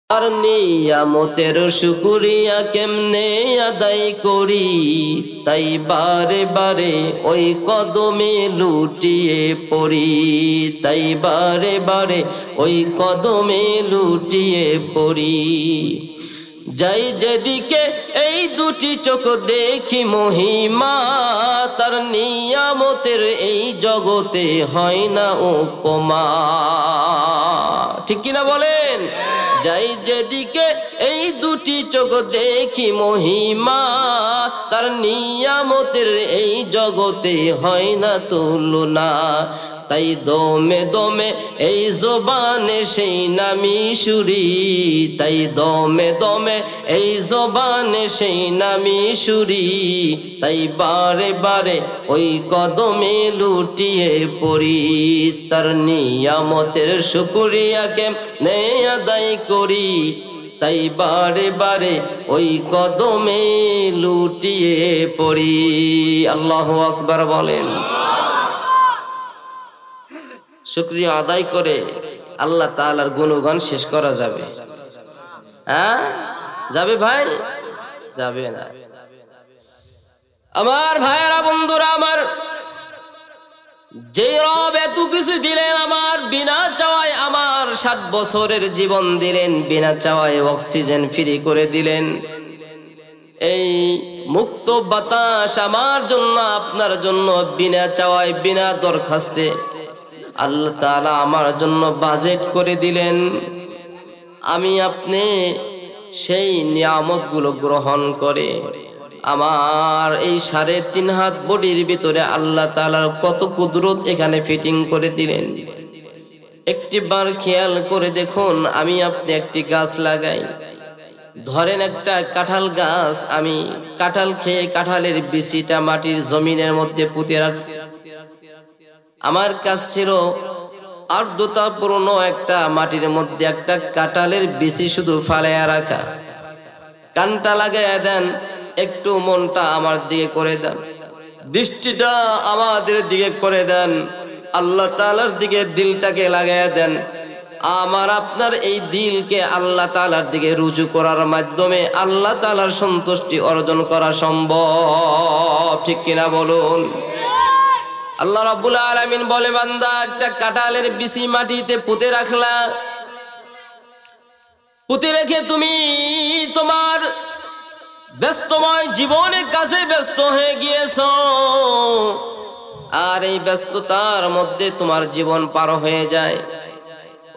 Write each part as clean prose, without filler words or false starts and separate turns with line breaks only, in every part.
আর নিয়ামতের শুকরিয়া কেমনে আদায় করি, তাই বারে বারে ওই কদমে লুটিয়ে পড়ি, তাই বারে বারে ওই কদমে লুটিয়ে পড়ি। যাই যেদিকে এই দুটি চোখ দেখি মহিমা, তার নিয়ামতের এই জগতে হয় না উপমা। ঠিক কিনা বলেন? যাই যেদিকে এই দুটি চোখ দেখি মহিমা, তার নিয়ামতের এই জগতে হয় না তুলনা। তাই দমে দমে এই জবানে সেই নামি সুরি, তাই দমে দমে এই জবানে সেই নামি সুরি, তাই বারে বারে ওই কদমে লুটিয়ে পড়ি। তার নিয়ামতের শুকরিয়া কেমনে আদায় করি, তাই বারে বারে ওই কদমে লুটিয়ে পড়ি। আল্লাহু আকবার বলেন। শুকরিয়া আদায় করে আল্লাহ তাআলার গুণগান শেষ করা যাবে? হ্যাঁ যাবে ভাই? যাবে না। আমার ভাইয়েরা, বন্ধুরা আমার, যে রব এত কিছু দিলেন আমার, বিনা চাওয়ায় আমার 7 বছরের জীবন দিলেন, বিনা চাওয়ায় অক্সিজেন ফ্রি করে দিলেন, এই মুক্ত বাতাস আমার জন্য আপনার জন্য বিনা চাওয়ায় বিনা দরখাস্তে আল্লাহ তাআলা আমার জন্য বাজেট করে দিলেন। আমি আপনি সেই নিয়ামতগুলো গ্রহণ করে আমার এই 3.5 হাত বডির ভিতরে আল্লাহ তাআলার কত কুদরত এখানে ফিটিং করে দিলেন। একটিবার খেয়াল করে দেখুন, আমি আপনি একটি গাছ লাগাই, ধরেন একটা কাঁঠাল গাছ, আমি কাঁঠাল খেয়ে কাঁঠালের বিচিটা মাটির জমিনের মধ্যে পুঁতে রাখছি। আমার কাজ ছিল আর্দ্রতাপূর্ণ একটা মাটির মধ্যে একটা কাঁঠালের বিচি শুধু ফালাইয়া রাখা। কানটা লাগাইয়া দেন, একটু মনটা আমার দিকে করে দেন, দৃষ্টিটা আমাদের দিকে করে দেন, আল্লাহ তাআলার দিকে দিলটাকে লাগাইয়া দেন। আমার আপনার এই দিলকে আল্লাহ তাআলার দিকে রুজু করার মাধ্যমে আল্লাহ তাআলার সন্তুষ্টি অর্জন করা সম্ভব। ঠিক কিনা বলুন? আল্লাহ রাব্বুল আলামিন বলে, বান্দা একটা কাঁঠালের বিচি মাটিতে পুঁতে রাখলা, পুঁতে রেখে তুমি তোমার ব্যস্তময় জীবনের কাছে ব্যস্ত হয়ে গিয়েছো, আর এই ব্যস্ততার মধ্যে তোমার জীবন পার হয়ে যায়।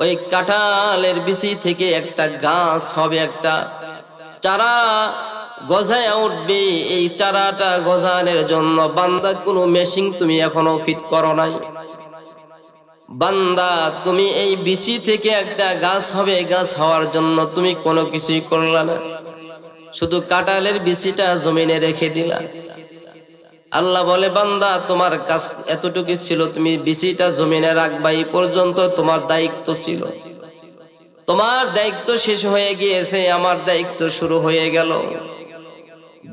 ওই কাঁঠালের বিচি থেকে একটা গাছ হবে, একটা চারা গজায় উঠবে। এই চারাটা গজানোর জন্য বান্দা কোনো মেশিন তুমি এখনো ফিট করো নাই। বান্দা তুমি এই বিচি থেকে একটা গাছ হবে, গাছ হওয়ার জন্য তুমি কোনো কিছুই করলা না, শুধু কাঁঠালের বিচিটা জমিনে রেখে দিলা। আল্লাহ বলে, বান্দা তোমার কাজ এতটুকু ছিল, তুমি বিচিটা জমিনে রাখবা, এই পর্যন্ত তোমার দায়িত্ব ছিল। তোমার দায়িত্ব শেষ হয়ে গিয়েছে, আমার দায়িত্ব শুরু হয়ে গেল।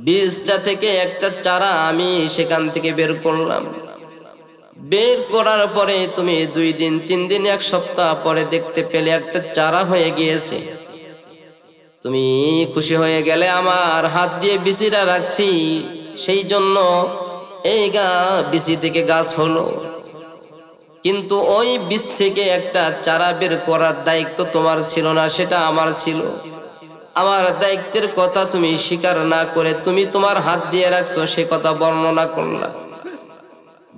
বীজটা থেকে একটা চারা আমি সেখান থেকে বের করলাম। বের করার পরে তুমি 2 দিন 3 দিন 1 সপ্তাহ পরে দেখতে পেলে একটা চারা হয়ে গিয়েছে। তুমি খুশি হয়ে গেলে, আমার হাত দিয়ে বিচিটা রাখছি, সেই জন্য এই বিচি থেকে গাছ হলো। কিন্তু ওই বীজ থেকে একটা চারা বের করার দায়িত্ব তোমার ছিল না, সেটা আমার ছিল। আমার দায়িত্বের কথা তুমি স্বীকার না করে তুমি তোমার হাত দিয়ে রাখছো, সে কথা বর্ণনা করলা।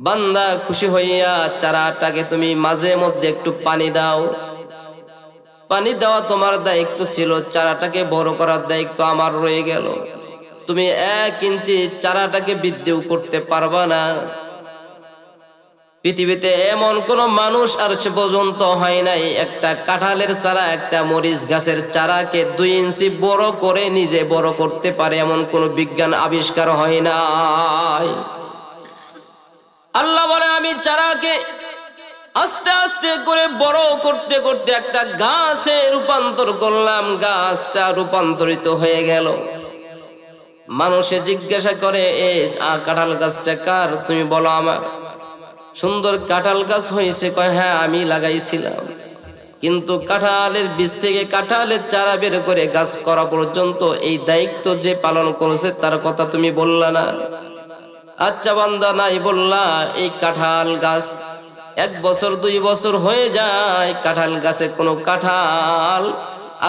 বান্দা খুশি হইয়া চারাটাকে তুমি মাঝে মধ্যে একটু পানি দাও। পানি দেওয়া তোমার দায়িত্ব ছিল, চারাটাকে বড় করার দায়িত্ব আমার রয়ে গেল। তুমি 1 ইঞ্চি চারাটাকে বৃদ্ধিও করতে পারবা না। পৃথিবীতে এমন কোন মানুষ আর সে পর্যন্ত হয় নাই একটা কাঁঠালের চারা, একটা মরিচ গাছের চারাকে 2 ইঞ্চি বড় করে নিজে বড় করতে পারে, এমন কোন বিজ্ঞান আবিষ্কার হয় নাই। আল্লাহ বলে, আমি চারাকে আস্তে আস্তে করে বড় করতে করতে একটা গাছে রূপান্তর করলাম। গাছটা রূপান্তরিত হয়ে গেল। মানুষে জিজ্ঞাসা করে, এই কাঁঠাল গাছটা কার? তুমি বলো আমার। সুন্দর কাঁঠাল গাছ হয়েছে। কয়, হ্যাঁ আমি লাগাইছিলাম। কিন্তু কাঁঠালের বীজ থেকে কাঁঠালের চারা বের করে গাছ করা পর্যন্ত এই দায়িত্ব যে পালন করেছে তার কথা তুমি বললা না। আচ্ছা বান্দা, নাই বললা, এই কাঁঠাল গাছ 1 বছর 2 বছর হয়ে যায়, কাঁঠাল গাছে কোনো কাঁঠাল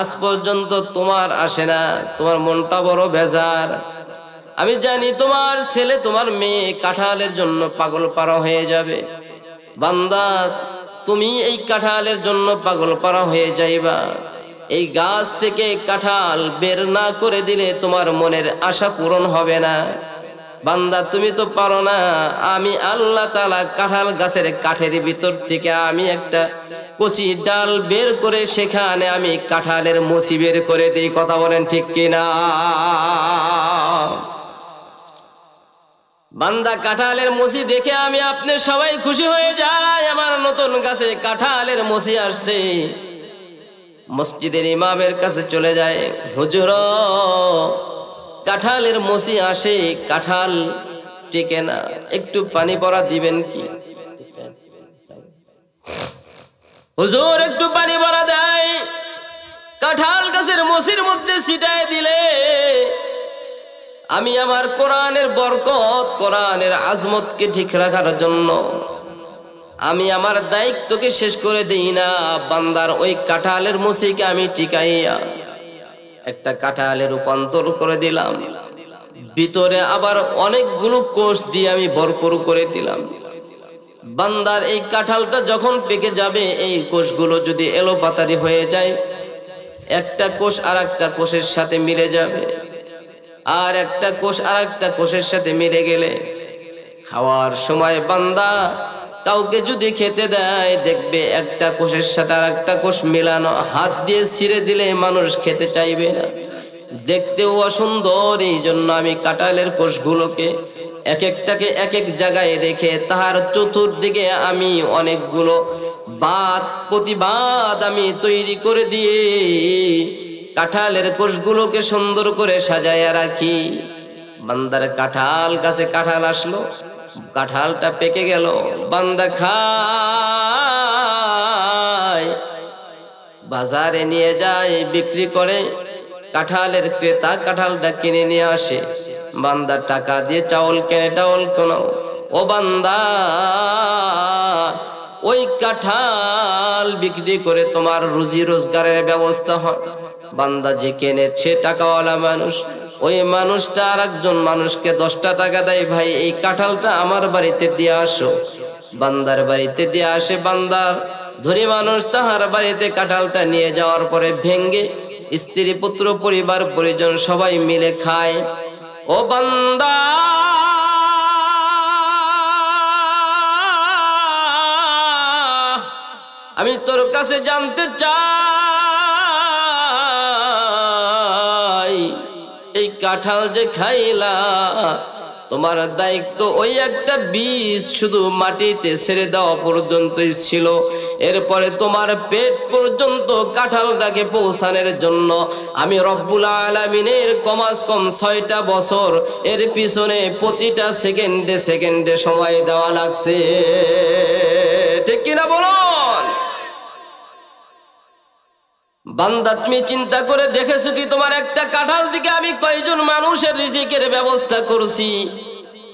আজ পর্যন্ত তোমার আসে না, তোমার মনটা বড় বেজার। আমি জানি তোমার ছেলে তোমার মেয়ে কাঁঠালের জন্য পাগল পারা হয়ে যাবে। বান্দা, তুমি এই কাঁঠালের জন্য পাগল পারা হয়ে যাইবা। এই গাছ থেকে কাঁঠাল বের না করে দিলে তোমার মনের আশা পূরণ হবে না। বান্দা, তুমি তো পারো না, আমি আল্লাহ তাআলা কাঁঠাল গাছের কাঠের ভিতর থেকে আমি একটা কচি ডাল বের করে সেখানে আমি কাঁঠালের মসি বের করে দিই। কথা বলেন ঠিক কিনা? বান্দা, কাঁঠালের মসি দেখে আমি আপনি সবাই খুশি হয়ে যায়। আমার নতুন গাছে কাঁঠালের মসি আসছে। মসজিদের ইমামের কাছে চলে যায়, হুজুর কাঁঠালের মসি আসে, কাঁঠাল টেকে না, একটু পানি পড়া দিবেন কি? হুজুর একটু পানি ভরা দেয়, কাঁঠাল গাছের মসির মধ্যে ছিটায় দিলে আমি আমার কোরআনের বরকত, কোরআনের আজমতকে ঠিক রাখার জন্য আমি আমার দায়িত্বকে শেষ করে দিই না। বান্দার ওই কাঁঠালের মসিকে আমি টিকাইয়া একটা কাঁঠালে রূপান্তর করে দিলাম, ভিতরে আবার অনেকগুলো কোষ দিয়ে আমি ভরপুর করে দিলাম। বান্দার এই কাঁঠালটা যখন পেকে যাবে, এই কোষগুলো যদি এলোপাতারি হয়ে যায়, একটা কোষ আর একটা কোষের সাথে মিলে যাবে, আর একটা কোষ আর একটা কোষের সাথে মিলে গেলে খাওয়ার সময় বান্দা কাউকে যদি খেতে দেয়, দেখবে একটা কোষের সাথে আর একটা কোষ মিলানো, হাত দিয়ে ছিঁড়ে দিলে মানুষ খেতে চাইবে না, দেখতেও অসুন্দর। এই জন্য আমি কাঁঠালের কোষগুলোকে এক একটাকে এক এক জায়গায় রেখে তাহার চতুর্দিকে আমি অনেকগুলো প্রতিবাদ আমি তৈরি করে দিয়ে কাঁঠালের কোষগুলোকে সুন্দর করে সাজায়া রাখি। বান্দার কাঁঠাল গাছে কাঁঠাল আসলো, কাঁঠালটা পেকে গেল, বান্দা খায়, বাজারে নিয়ে যায়, বিক্রি করে, কাঁঠালের ক্রেতা কাঁঠালটা কিনে নিয়ে আসে, বান্দা টাকা দিয়ে চাউল কেনে, চাউল কেন। ও বান্দা, ওই কাঁঠাল বিক্রি করে তোমার রুজি রোজগারের ব্যবস্থা হয়। বান্দা যে কেনে সে টাকাওয়ালা মানুষ, ওই মানুষটা আর একজন মানুষকে 10টা টাকা দেয়, ভাই এই কাঁঠালটা আমার বাড়িতে দিয়ে আসো। বান্দার বাড়িতে দিয়ে আসে, বান্দার ধনী মানুষ তাহার বাড়িতে কাঁঠালটা নিয়ে যাওয়ার পরে ভেঙ্গে স্ত্রী পুত্র পরিবার পরিজন সবাই মিলে খায়। ও বান্দা, আমি তোর কাছে জানতে চাই, এই কাঁঠাল যে খাইলা, তোমার দায়িত্ব ওই একটা বীজ শুধু মাটিতে ছেড়ে দেওয়া পর্যন্তই ছিল। এরপরে তোমার পেট পর্যন্ত কাঁঠালটাকে পৌঁছানোর জন্য আমি রব্বুল আলামিনের কমাস কম 6টা বছর এর পিছনে প্রতিটা সেকেন্ডে সেকেন্ডে সময় দেওয়া লাগছে। ঠিক কিনা বলুন? বান্দা, তুমি চিন্তা করে দেখেছো কি তোমার একটা কাঁঠাল থেকে আমি কয়জন মানুষের রিজিকের ব্যবস্থা করছি?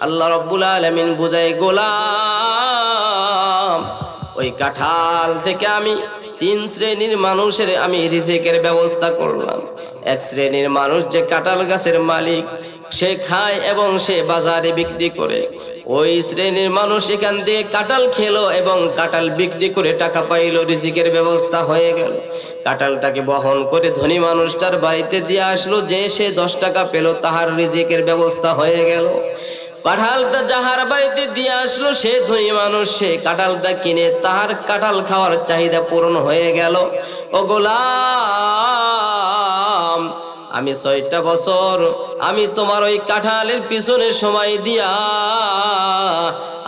আল্লাহ রাব্বুল আলামিন বুঝায়, গোলাম, ওই কাঁঠাল থেকে আমি 3 শ্রেণীর মানুষের আমি রিজিকের ব্যবস্থা করলাম। এক শ্রেণীর মানুষ যে কাঁঠাল গাছের মালিক, সে খায় এবং সে বাজারে বিক্রি করে। ওই শ্রেণীর মানুষ এখান থেকে কাঁঠাল খেলো এবং কাঁঠাল বিক্রি করে টাকা পাইলো, রিজিকের ব্যবস্থা হয়ে গেল। কাঁঠালটাকে বহন করে ধনী মানুষটার বাড়িতে দিয়ে আসলো, যে সে 10 টাকা পেল, তাহার রিজিকের ব্যবস্থা হয়ে গেল। কাঁঠালটা যাহার বাড়িতে দিয়ে আসলো সে ধনী মানুষ, সে কাঁঠালটা কিনে তাহার কাঁঠাল খাওয়ার চাহিদা পূরণ হয়ে গেল। ও গোলাম, আমি 6টা বছর আমি তোমার ওই কাঁঠালের পিছনে সময় দিয়া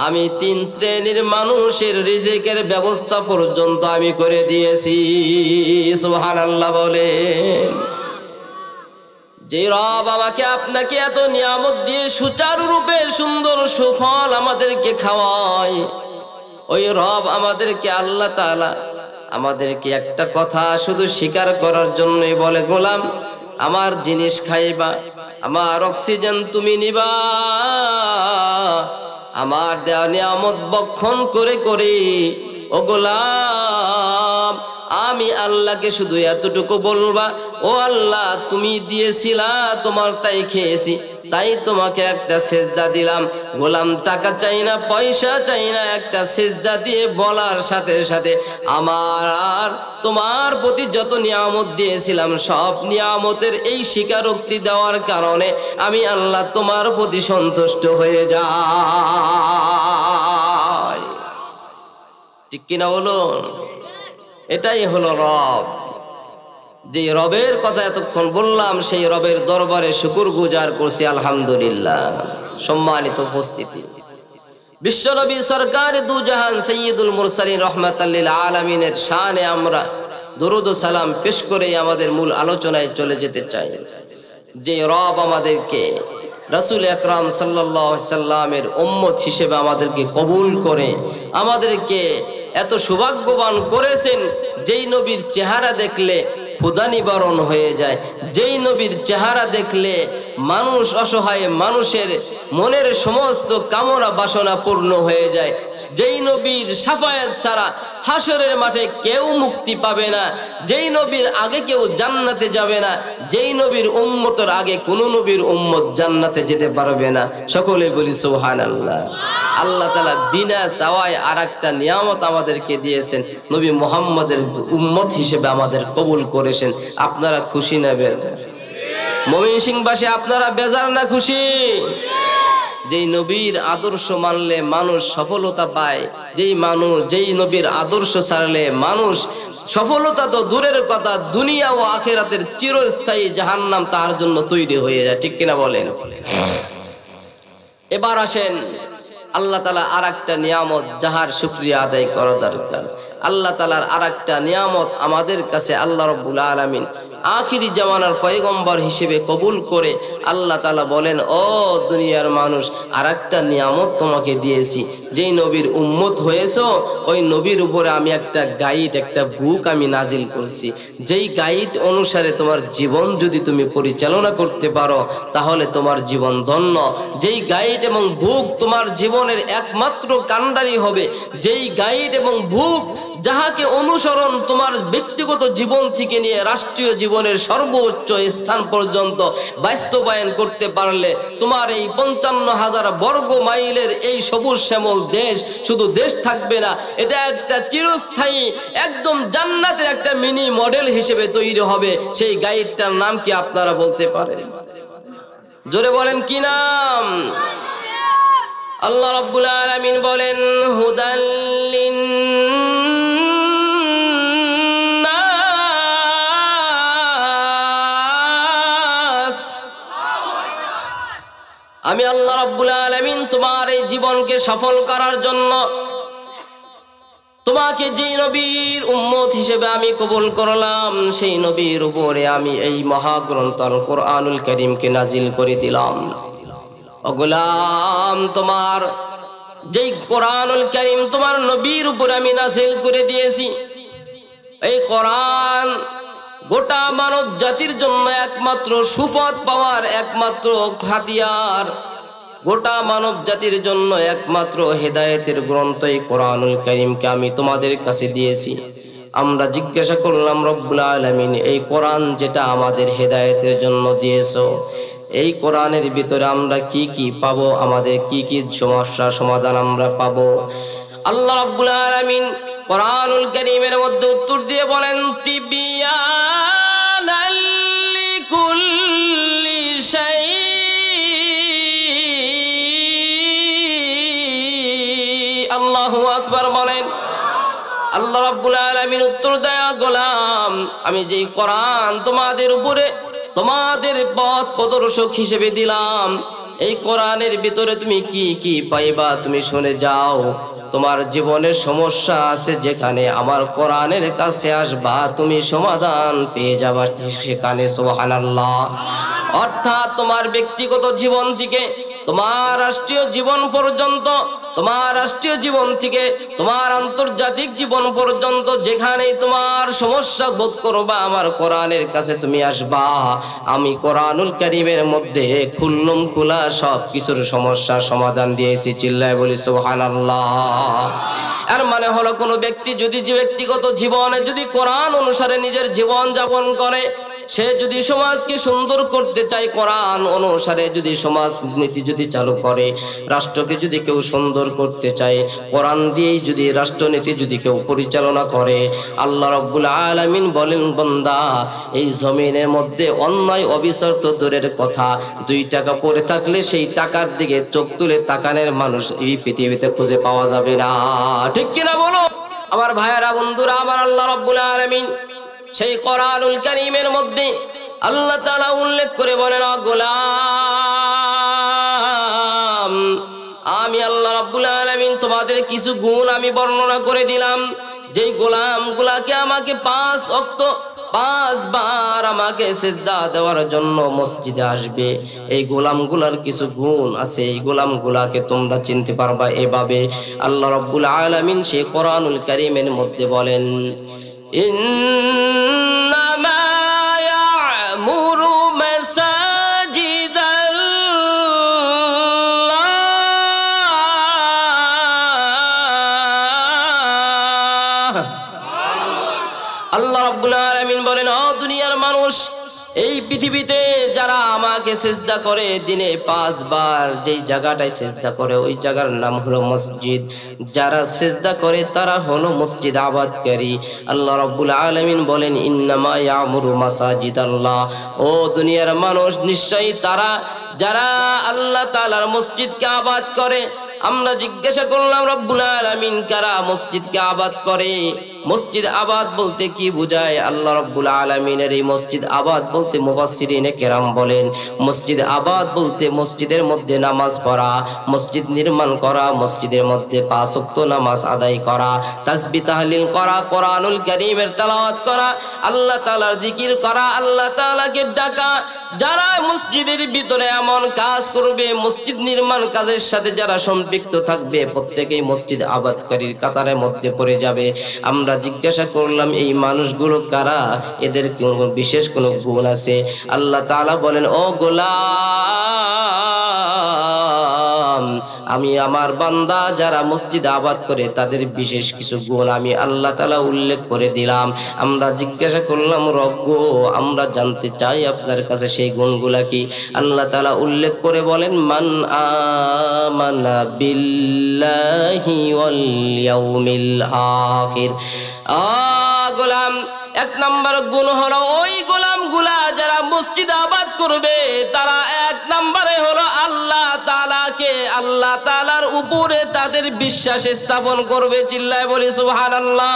আমি 3 শ্রেণীর মানুষের রিজিকের ব্যবস্থা পর্যন্ত আমি করে দিয়েছি। সুবহানাল্লাহ বলেন। যে রব আমাকে আপনাকে এত নিয়ামত দিয়ে সুচারুরূপে সুন্দর সুফল আমাদেরকে খাওয়ায়, ওই রব আমাদেরকে আল্লাহ তাআলা আমাদেরকে একটা কথা শুধু স্বীকার করার জন্যই বলে, গোলাম আমার জিনিস খাইবা, আমার অক্সিজেন তুমি নিবা, আমার দেওয়া নিয়ামত বক্ষণ করে করে। ও গোলাম আমি আল্লাহকে শুধু এতটুকু বলবা, ও আল্লাহ তুমি দিয়েছিলা, তোমার তাই খেয়েছি, তাই তোমাকে একটা সেজদা দিলাম। গোলাম টাকা চাই না, পয়সা চাই না, একটা সেজদা দিয়ে বলার সাথে সাথে আমার আর তোমার প্রতি যত নিয়ামত দিয়েছিলাম সব নিয়ামতের এই স্বীকারোক্তি দেওয়ার কারণে আমি আল্লাহ তোমার প্রতি সন্তুষ্ট হয়ে যাই। ঠিক কিনা বলুন? এটাই হলো রব। যে রবের কথা এতক্ষণ বললাম, সেই রবের দরবারে শুকর গুজার করছি আলহামদুলিল্লাহ। সম্মানিত উপস্থিতি, বিশ্বনবী সরকার দু জাহান সৈয়দুল মুরসালিন রহমাতাল লিল আলামিনের শানে আমরা দরুদ ও সালাম পেশ করে আমাদের মূল আলোচনায় চলে যেতে চাই। যে রব আমাদেরকে রাসূল আকরাম সাল্লাল্লাহু আলাইহি সাল্লামের উম্মত হিসেবে আমাদেরকে কবুল করে আমাদেরকে এত সৌভাগ্যবান করেছেন, যেই নবীর চেহারা দেখলে ক্ষুধা নিবারণ হয়ে যায়, যেই নবীর চেহারা দেখলে মানুষ অসহায় মানুষের মনের সমস্ত কামনা বাসনা পূর্ণ হয়ে যায়, যেই নবীর শাফায়াত ছাড়া হাসরের মাঠে কেউ মুক্তি পাবে না, যেই নবীর আগে কেউ জান্নাতে যাবে না, যেই নবীর উম্মতের আগে কোনো নবীর উম্মত জান্নাতে যেতে পারবে না। সকলে বলি সুবহানাল্লাহ। আল্লাহ তাআলা বিনা চাওয়ায় আরেকটা নিয়ামত আমাদেরকে দিয়েছেন, নবী মুহাম্মদের উম্মত হিসেবে আমাদের কবুল করেছেন। আপনারা খুশি না বেজার? ময়মনসিংহবাসী আপনারা বেজার না খুশি? যেই নবীর আদর্শ মানলে মানুষ সফলতা পায়, যেই নবীর আদর্শ ছাড়লে মানুষ সফলতা তো দূরের কথা, দুনিয়া ও আখিরাতের চিরস্থায়ী জাহান্নাম তার জন্য তৈরি হয়ে যায়। ঠিক কিনা বলেন? এবার আসেন আল্লাহ তাআলা আরেকটা নিয়ামত যাহার শুকরিয়া আদায় করা দরকার। আল্লাহ তাআলার আরেকটা নিয়ামত আমাদের কাছে আল্লাহ রাব্বুল আলামিন আখিরি জামানার পয়গম্বর হিসেবে কবুল করে আল্লাহ তাআলা বলেন, ও দুনিয়ার মানুষ, আরেকটা নিয়ামত তোমাকে দিয়েছি। যেই নবীর উম্মত হয়েছো ওই নবীর উপরে আমি একটা গাইড, একটা বুক আমি নাজিল করছি। যেই গাইড অনুসারে তোমার জীবন যদি তুমি পরিচালনা করতে পারো তাহলে তোমার জীবন ধন্য। যেই গাইড এবং বুক তোমার জীবনের একমাত্র কান্ডারি হবে, যেই গাইড এবং বুক যাহাকে অনুসরণ তোমার ব্যক্তিগত জীবন থেকে নিয়ে রাষ্ট্রীয় জীবনের সর্বোচ্চ স্থান পর্যন্ত বাস্তবায়ন করতে পারলে তোমার এই 55,000 বর্গ মাইলের এই সবুজ শ্যামল দেশ শুধু দেশ থাকবে না, এটা একটা চিরস্থায়ী একদম জান্নাতের একটা মিনি মডেল হিসেবে তৈরি হবে। সেই গাইডটার নাম কি আপনারা বলতে পারেন? জোরে বলেন, কি নাম? আল্লাহ রাব্বুল আলামিন বলেন, হুদাল লিন্নাস। আমি আল্লাহ রাব্বুল আলামিন তোমার এই জীবনকে সফল করার জন্য তোমাকে যেই নবীর উম্মত হিসেবে আমি কবুল করলাম, সেই নবীর উপরে আমি এই মহাগ্রন্থ আল কোরআনুল কারীমকে নাজিল করে দিলাম। ও গোলাম, তোমার যেই কোরআনুল কারীম তোমার নবীর উপরে আমি নাজিল করে দিয়েছি, এই কোরআন গোটা মানব জাতির জন্য একমাত্র সুফত পাওয়ার একমাত্র হাতিয়ার, গোটা মানব জাতির জন্য একমাত্র হেদায়েতের গ্রন্থ এই কোরআনুল কারীমকে আমি তোমাদের কাছে দিয়েছি। আমরা জিজ্ঞাসা করলাম, রব্বুল আলামিন, এই কোরআন যেটা আমাদের হেদায়েতের জন্য দিয়েছো, এই কোরআনের ভিতরে আমরা কি কি পাবো, আমাদের কি কি সমস্যার সমাধান আমরা পাবো? আল্লাহ রাব্বুল আলামিন কোরআনুল কারীমের মধ্যে উত্তর দিয়ে বলেন, তিবিয়ানাল লিকুল্লি শাই। আল্লাহু আকবার বলেন। আল্লাহ রাব্বুল আলামিন উত্তর দেয়া, গোলাম, আমি যেই কোরআন তোমাদের উপরে তোমাদের পথ প্রদর্শক হিসেবে দিলাম, এই কোরআনের ভিতরে তুমি কি কি পাইবা তুমি শুনে যাও। তোমার জীবনের সমস্যা আছে, যেখানে আমার কোরআনের কাছে আসবা তুমি সমাধান পেয়ে যাবা সেখানে। সুবহানাল্লাহ। অর্থাৎ তোমার ব্যক্তিগত জীবন থেকে, তোমার রাষ্ট্রীয় জীবন পর্যন্ত, তোমার রাষ্ট্রীয় জীবন থেকে তোমার আন্তর্জাতিক জীবন পর্যন্ত যেখানেই তোমার সমস্যা বোধ করবা, আমার কোরআনের কাছে তুমি আসবা। আমি কোরআনুল কারীমের মধ্যে খুল্লুম খুলা সব কিছুর সমস্যার সমাধান দিয়েছি। চিল্লায় বলি সুবহানাল্লাহ। এর মানে হলো কোনো ব্যক্তি যদি ব্যক্তিগত জীবনে যদি কোরআন অনুসারে নিজের জীবন যাপন করে, সে যদি সমাজকে সুন্দর করতে চায়, কোরআন অনুসারে যদি সমাজ নীতি যদি চালু করে, রাষ্ট্রকে যদি কেউ সুন্দর করতে চায়, কোরআন দিয়েই যদি রাষ্ট্রনীতি যদি কেউ পরিচালনা করে, আল্লাহ রাব্বুল আলামিন বলেন, বান্দা এই জমিনের মধ্যে অন্যায় অবিচার তো দূরের কথা, 2 টাকা পড়ে থাকলে সেই টাকার দিকে চোখ তুলে তাকানোর মানুষ এই পৃথিবীতে খুঁজে পাওয়া যাবে না। ঠিক কিনা বলো আমার ভাইয়েরা, বন্ধুরা আমার? আল্লাহ রাব্বুল আলামিন সেই কোরআনুল কারীমের মধ্যে আল্লাহ তাআলা উল্লেখ করে বলেন, গোলাম আমি আল্লাহ রাব্বুল আলামিন তোমাদের কিছু গুণ আমি বর্ণনা করে দিলাম, যেই গোলামগুলাকে আমাকে 5 ওয়াক্ত 5 বার আমাকে সিজদা দেওয়ার জন্য মসজিদে আসবে, এই গোলামগুলার কিছু গুণ আছে, এই গোলামগুলাকে তোমরা চিনতে পারবা এভাবে। আল্লাহ রাব্বুল আলামিন সেই কোরআনুল কারীমের মধ্যে বলেন, ইন্নামা ইয়া'মুরু মাসাজিদাল্লাহ। আল্লাহ রাব্বুল আলামিন বলেন, ও দুনিয়ার মানুষ, এই পৃথিবীতে যারা আমাকে সিজদা করে দিনে 5 বার, যেই জায়গাটায় সিজদা করে ওই জায়গার নাম হলো মসজিদ। যারা সিজদা করে তারা হলো মসজিদ আবাদকারী। আল্লাহ রাব্বুল আলামিন বলেন, ইন্নামা ইয়া'মুরু মাসাজিদাল্লাহ। ও দুনিয়ার মানুষ, নিশ্চয়ই তারা যারা আল্লাহ তাআলার মসজিদকে আবাদ করে। আমরা জিজ্ঞাসা করলাম, রব্বুল আলামিন কারা মসজিদকে আবাদ করে? মসজিদ আবাদ বলতে কি বোঝায়? আল্লাহ রাব্বুল আলামিনের এই মসজিদ আবাদ বলতে মুফাসসিরিনে কেরাম বলেন, মসজিদ আবাদ বলতে মসজিদের মধ্যে নামাজ পড়া, মসজিদ নির্মাণ করা, মসজিদের মধ্যে 5 ওয়াক্ত নামাজ আদায় করা, তাসবিহ তাহলিল করা, কোরআনুল কারীমের তেলাওয়াত করা, আল্লাহ তাআলার জিকির করা, আল্লাহ তাআলাকে ডাকা। যারা মসজিদের ভিতরে এমন কাজ করবে, মসজিদ নির্মাণ কাজের সাথে যারা সম্পৃক্ত থাকবে, প্রত্যেকেই মসজিদ আবাদকারীর কাতারের মধ্যে পড়ে যাবে। আমরা জিজ্ঞাসা করলাম, এই মানুষগুলো কারা? এদের বিশেষ কোনো গুণ আছে? আল্লাহ তাআলা বলেন, ও গোলাম, আমি আমার বান্দা যারা মসজিদ আবাদ করে তাদের বিশেষ কিছু গুণ আমি আল্লাহ তাআলা উল্লেখ করে দিলাম। আমরা জিজ্ঞাসা করলাম, রব্ব আমরা জানতে চাই আপনার কাছে সেই গুণগুলা কি? আল্লাহ তাআলা উল্লেখ করে বলেন, মান আমানা বিল্লাহি ওয়াল ইয়াউমিল আখির। গোলাম, 1 নম্বর গুণ হলো ওই গোলামগুলা যারা মসজিদ আবাদ করবে, তারা 1 নম্বরে হলো আল্লাহ তাআলাকে, আল্লাহ তাআলার উপরে তাদের বিশ্বাস স্থাপন করবে। চিল্লায় বলি সুবহানাল্লাহ।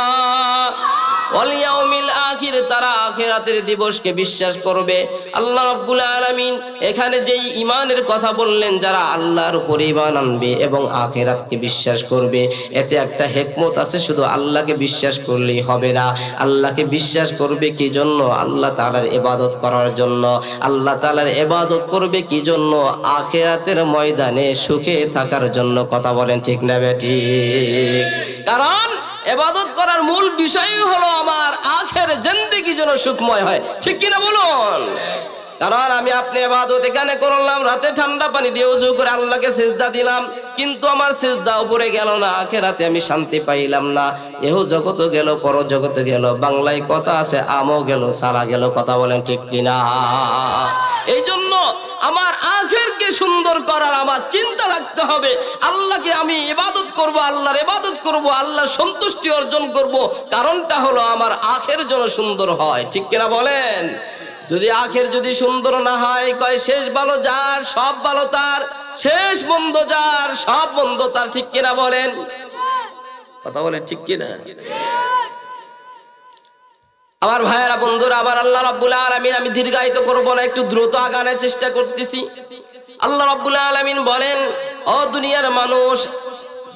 ওয়াল ইয়াউমিল আখির, তারা আখিরাতের দিবসকে বিশ্বাস করবে। আল্লাহ রাব্বুল আলামিন এখানে যেই ঈমানের কথা বললেন, যারা আল্লাহর উপরে ঈমান আনবে এবং আখিরাতকে বিশ্বাস করবে, এতে একটা হিকমত আছে। শুধু আল্লাহকে বিশ্বাস করলেই হবে না, আল্লাহকে বিশ্বাস করবে কি জন্য? আল্লাহ তাআলার ইবাদত করার জন্য। আল্লাহ তাআলার ইবাদত করবে কি জন্য? আখিরাতের ময়দানে সুখে থাকার জন্য। কথা বলেন ঠিক না বেঠিক? কারণ ইবাদত করার মূল বিষয় হলো আমার আখির জিন্দেগি যেন সুখময় হয়। ঠিক কি না বলুন? কারণ আমি আপনি ইবাদত এখানে করলাম, রাতে ঠান্ডা পানি দিয়ে ওযু করে আল্লাহকে সিজদা দিলাম, কিন্তু আমার সিজদা উপরে গেল না, আখিরাতে আমি শান্তি পাইলাম না। এহ জগত গেল, পর জগতে গেল। বাংলায় কথা আছে, আমও গেল, সারা গেল। কথা বলেন ঠিক কিনা? এই জন্য আমার আখিরকে সুন্দর করার আমার চিন্তা রাখতে হবে। আল্লাহকে আমি ইবাদত করব, আল্লাহর ইবাদত করব, আল্লাহর সন্তুষ্টি অর্জন করব। কারণটা হলো আমার আখির যেন সুন্দর হয়। ঠিক কিনা বলেন? যদি আখির যদি সুন্দর না হয়, কয় শেষ ভালো যার সব ভালো তার, শেষ বন্ধ যার সব বন্ধ তার। ঠিক কিনা বলেন? কথা বলেন ঠিক কিনা? আমার ভাইয়েরা, বন্ধুরা আমার, আল্লাহ রাব্বুল আলামিন, আমি দীর্ঘায়িত করব না, একটু দ্রুত আগানোর চেষ্টা করতেছি। আল্লাহ রাব্বুল আলামিন বলেন, ও দুনিয়ার মানুষ,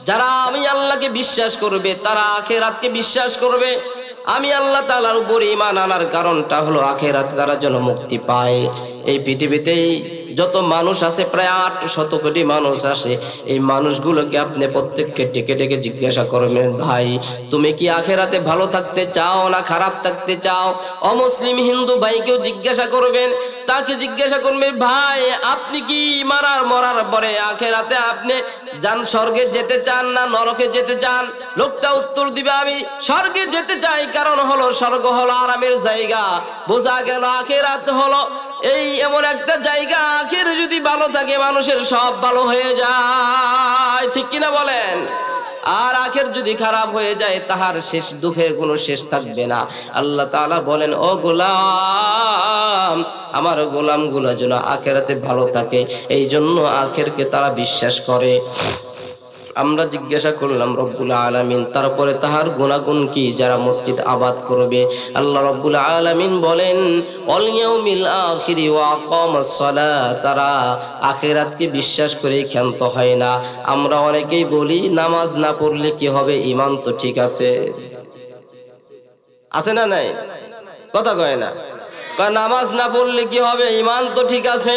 যারা আমি আল্লাহকে বিশ্বাস করবে, তারা আখিরাতকে বিশ্বাস করবে। আমি আল্লাহ তাআলার উপর ঈমান আনার কারণটা হলো আখিরাত তারা যেন মুক্তি পায়। এই পৃথিবীতেই যত মানুষ আছে প্রায় 800 কোটি মানুষ আছে, এই মানুষগুলোকে আপনি প্রত্যেককে ডেকে ডেকে জিজ্ঞাসা করবেন, ভাই তুমি কি আখেরাতে ভালো থাকতে চাও না খারাপ থাকতে চাও? অমুসলিম হিন্দু ভাইকেও জিজ্ঞাসা করবেন, তাকে জিজ্ঞাসা করবেন, ভাই আপনি কি মরার পরে আখেরাতে আপনি স্বর্গে যেতে চান না নরকে যেতে চান? লোকটা উত্তর দিবে, আমি স্বর্গে যেতে চাই, কারণ হলো স্বর্গ হলো আরামের জায়গা। বোঝা গেল আখেরাত হলো এই এমন একটা জায়গা, আখের যদি ভালো থাকে মানুষের সব ভালো হয়ে যায়, ঠিক কিনা বলেন? আর আখের যদি খারাপ হয়ে যায় তাহার শেষ দুঃখের কোনো শেষ থাকবে না। আল্লাহ তাআলা বলেন, ও গোলাম, আমার গোলামগুলো যেন আখেরাতে ভালো থাকে, এই জন্য আখেরকে তারা বিশ্বাস করে। আমরা জিজ্ঞাসা করলাম রব্বুল আলামিন তারপরে তাহার গুণাগুণ কি যারা মসজিদ আবাদ করবে? আল্লাহ রব্বুল আলামিন বলেন, ওয়াল ইয়াউমিল আখিরি ওয়া আকামাস সালাত, তারা আখিরাতকে বিশ্বাস করে ক্ষান্ত হয় না। আমরা অনেকেই বলি নামাজ না পড়লে কি হবে, ঈমান তো ঠিক আছে, আছে না নাই? কথা কয় না, কয় নামাজ না পড়লে কি হবে, ঈমান তো ঠিক আছে।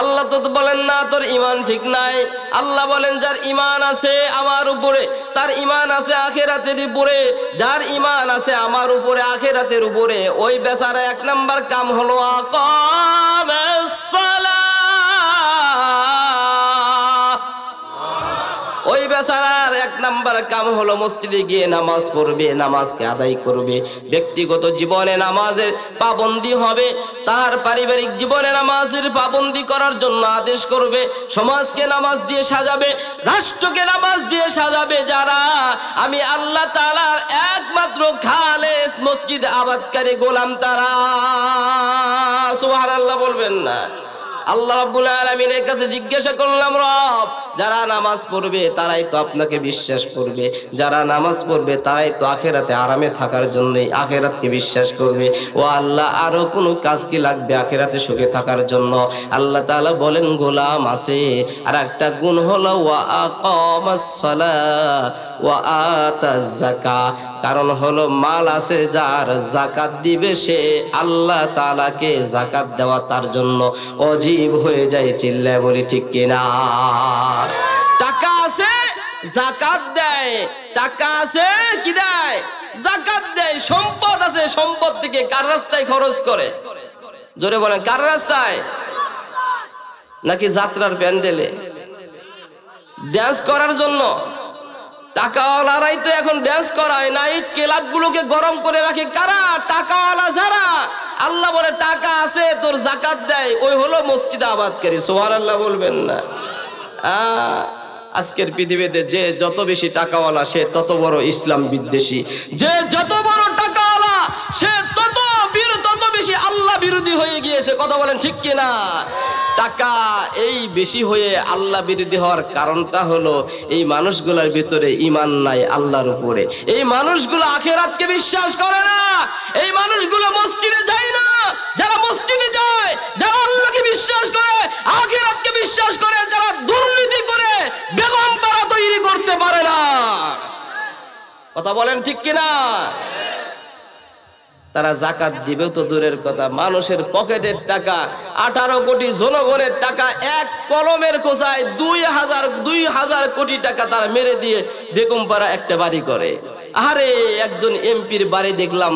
আল্লাহ তো বলেন না তোর ঈমান ঠিক নাই। আল্লাহ বলেন যার ঈমান আছে আমার উপরে, তার ঈমান আছে আখিরাতের উপরে। যার ঈমান আছে আমার উপরে আখিরাতের উপরে, ওই বেচারা 1 নাম্বার কাম হলো আকামাস সালাহ। ওই বেচারার 1 নাম্বার কাম হলো মসজিদে গিয়ে নামাজ পড়বে, নামাজকে আদায় করবে। ব্যক্তিগত জীবনে নামাজের পাবন্দি হবে, তার পারিবারিক জীবনে নামাজের পাবন্দি করার জন্য আদেশ করবে। সমাজকে নামাজ দিয়ে সাজাবে, রাষ্ট্রকে নামাজ দিয়ে সাজাবে। যারা আমি আল্লাহ তাআলার একমাত্র খালেস মসজিদ আবাদকারী গোলাম, তারা সুবহানাল্লাহ বলবেন না? আল্লাহ রাব্বুল আলামিনের কাছে জিজ্ঞাসা করলাম, রব যারা নামাজ পড়বে তারাই তো আপনাকে বিশ্বাস করবে, যারা নামাজ পড়বে তারাই তো আখিরাতে আরামে থাকার জন্যই আখিরাতকে বিশ্বাস করবে। ও আল্লাহ, আরো কোনো কাজ কি লাগবে আখিরাতে সুখে থাকার জন্য? আল্লাহ তাআলা বলেন, গোলাম আছে আর একটা গুণ হলো ওয়া আকামাস সালাহ ওয়া আতাজ যাকাত। কারণ হলো মাল আছে যার, যাকাত দিবে সে, আল্লাহ তাআলাকে যাকাত দেওয়া তার জন্য অজীব হয়ে যায়। চিল্লায় বলি ঠিক কিনা? টাকা আছে যাকাত দেয়, টাকা আছে কি দেয়? যাকাত দেয়। সম্পদ আছে, সম্পদ থেকে কার রাস্তায় খরচ করে? জোরে বলেন, কার রাস্তায়? নাকি যাত্রার প্যান্ডেলে ড্যান্স করার জন্য? টাকাওয়ালারাই তো এখন ড্যান্স করায়, নাইট ক্লাবগুলোকে গরম করে রাখে কারা? টাকাওয়ালা যারা। আল্লাহ বলে টাকা আছে তোর যাকাত দেয়, ওই হলো মসজিদ আবাদকারী। সুবহানাল্লাহ বলবেন না? আজকের পৃথিবীতে যে যত বেশি টাকাওয়ালা সে তত বড় ইসলাম বিদ্বেষী, যে যত বড় টাকাওয়ালা সে তত বেশি আল্লাহ বিরোধী হয়ে গিয়েছে। কথা বলেন ঠিক কিনা? টাকা এই বেশি হয়ে আল্লাহ বিরোধী হওয়ার কারণটা হলো এই মানুষগুলোর ভিতরে ঈমান নাই আল্লাহর উপরে। এই মানুষগুলো আখিরাতকে বিশ্বাস করে না, এই মানুষগুলো মসজিদে যায় না। যারা মসজিদে যায়, যারা আল্লাহকে বিশ্বাস করে, আখিরাতকে বিশ্বাস করে, যারা দুর্নীতি করে বেগম পাড়া তৈরি করতে পারে না। কথা বলেন ঠিক কিনা? তারা যাকাত দিবেও তো দূরের কথা, মানুষের পকেটের টাকা 18 কোটি জনগণের টাকা এক কলমের কোচায় 2000 কোটি টাকা তারা মেরে দিয়ে বেগমপাড়া একটা বাড়ি করে। আরে একজন এমপির বাড়ি দেখলাম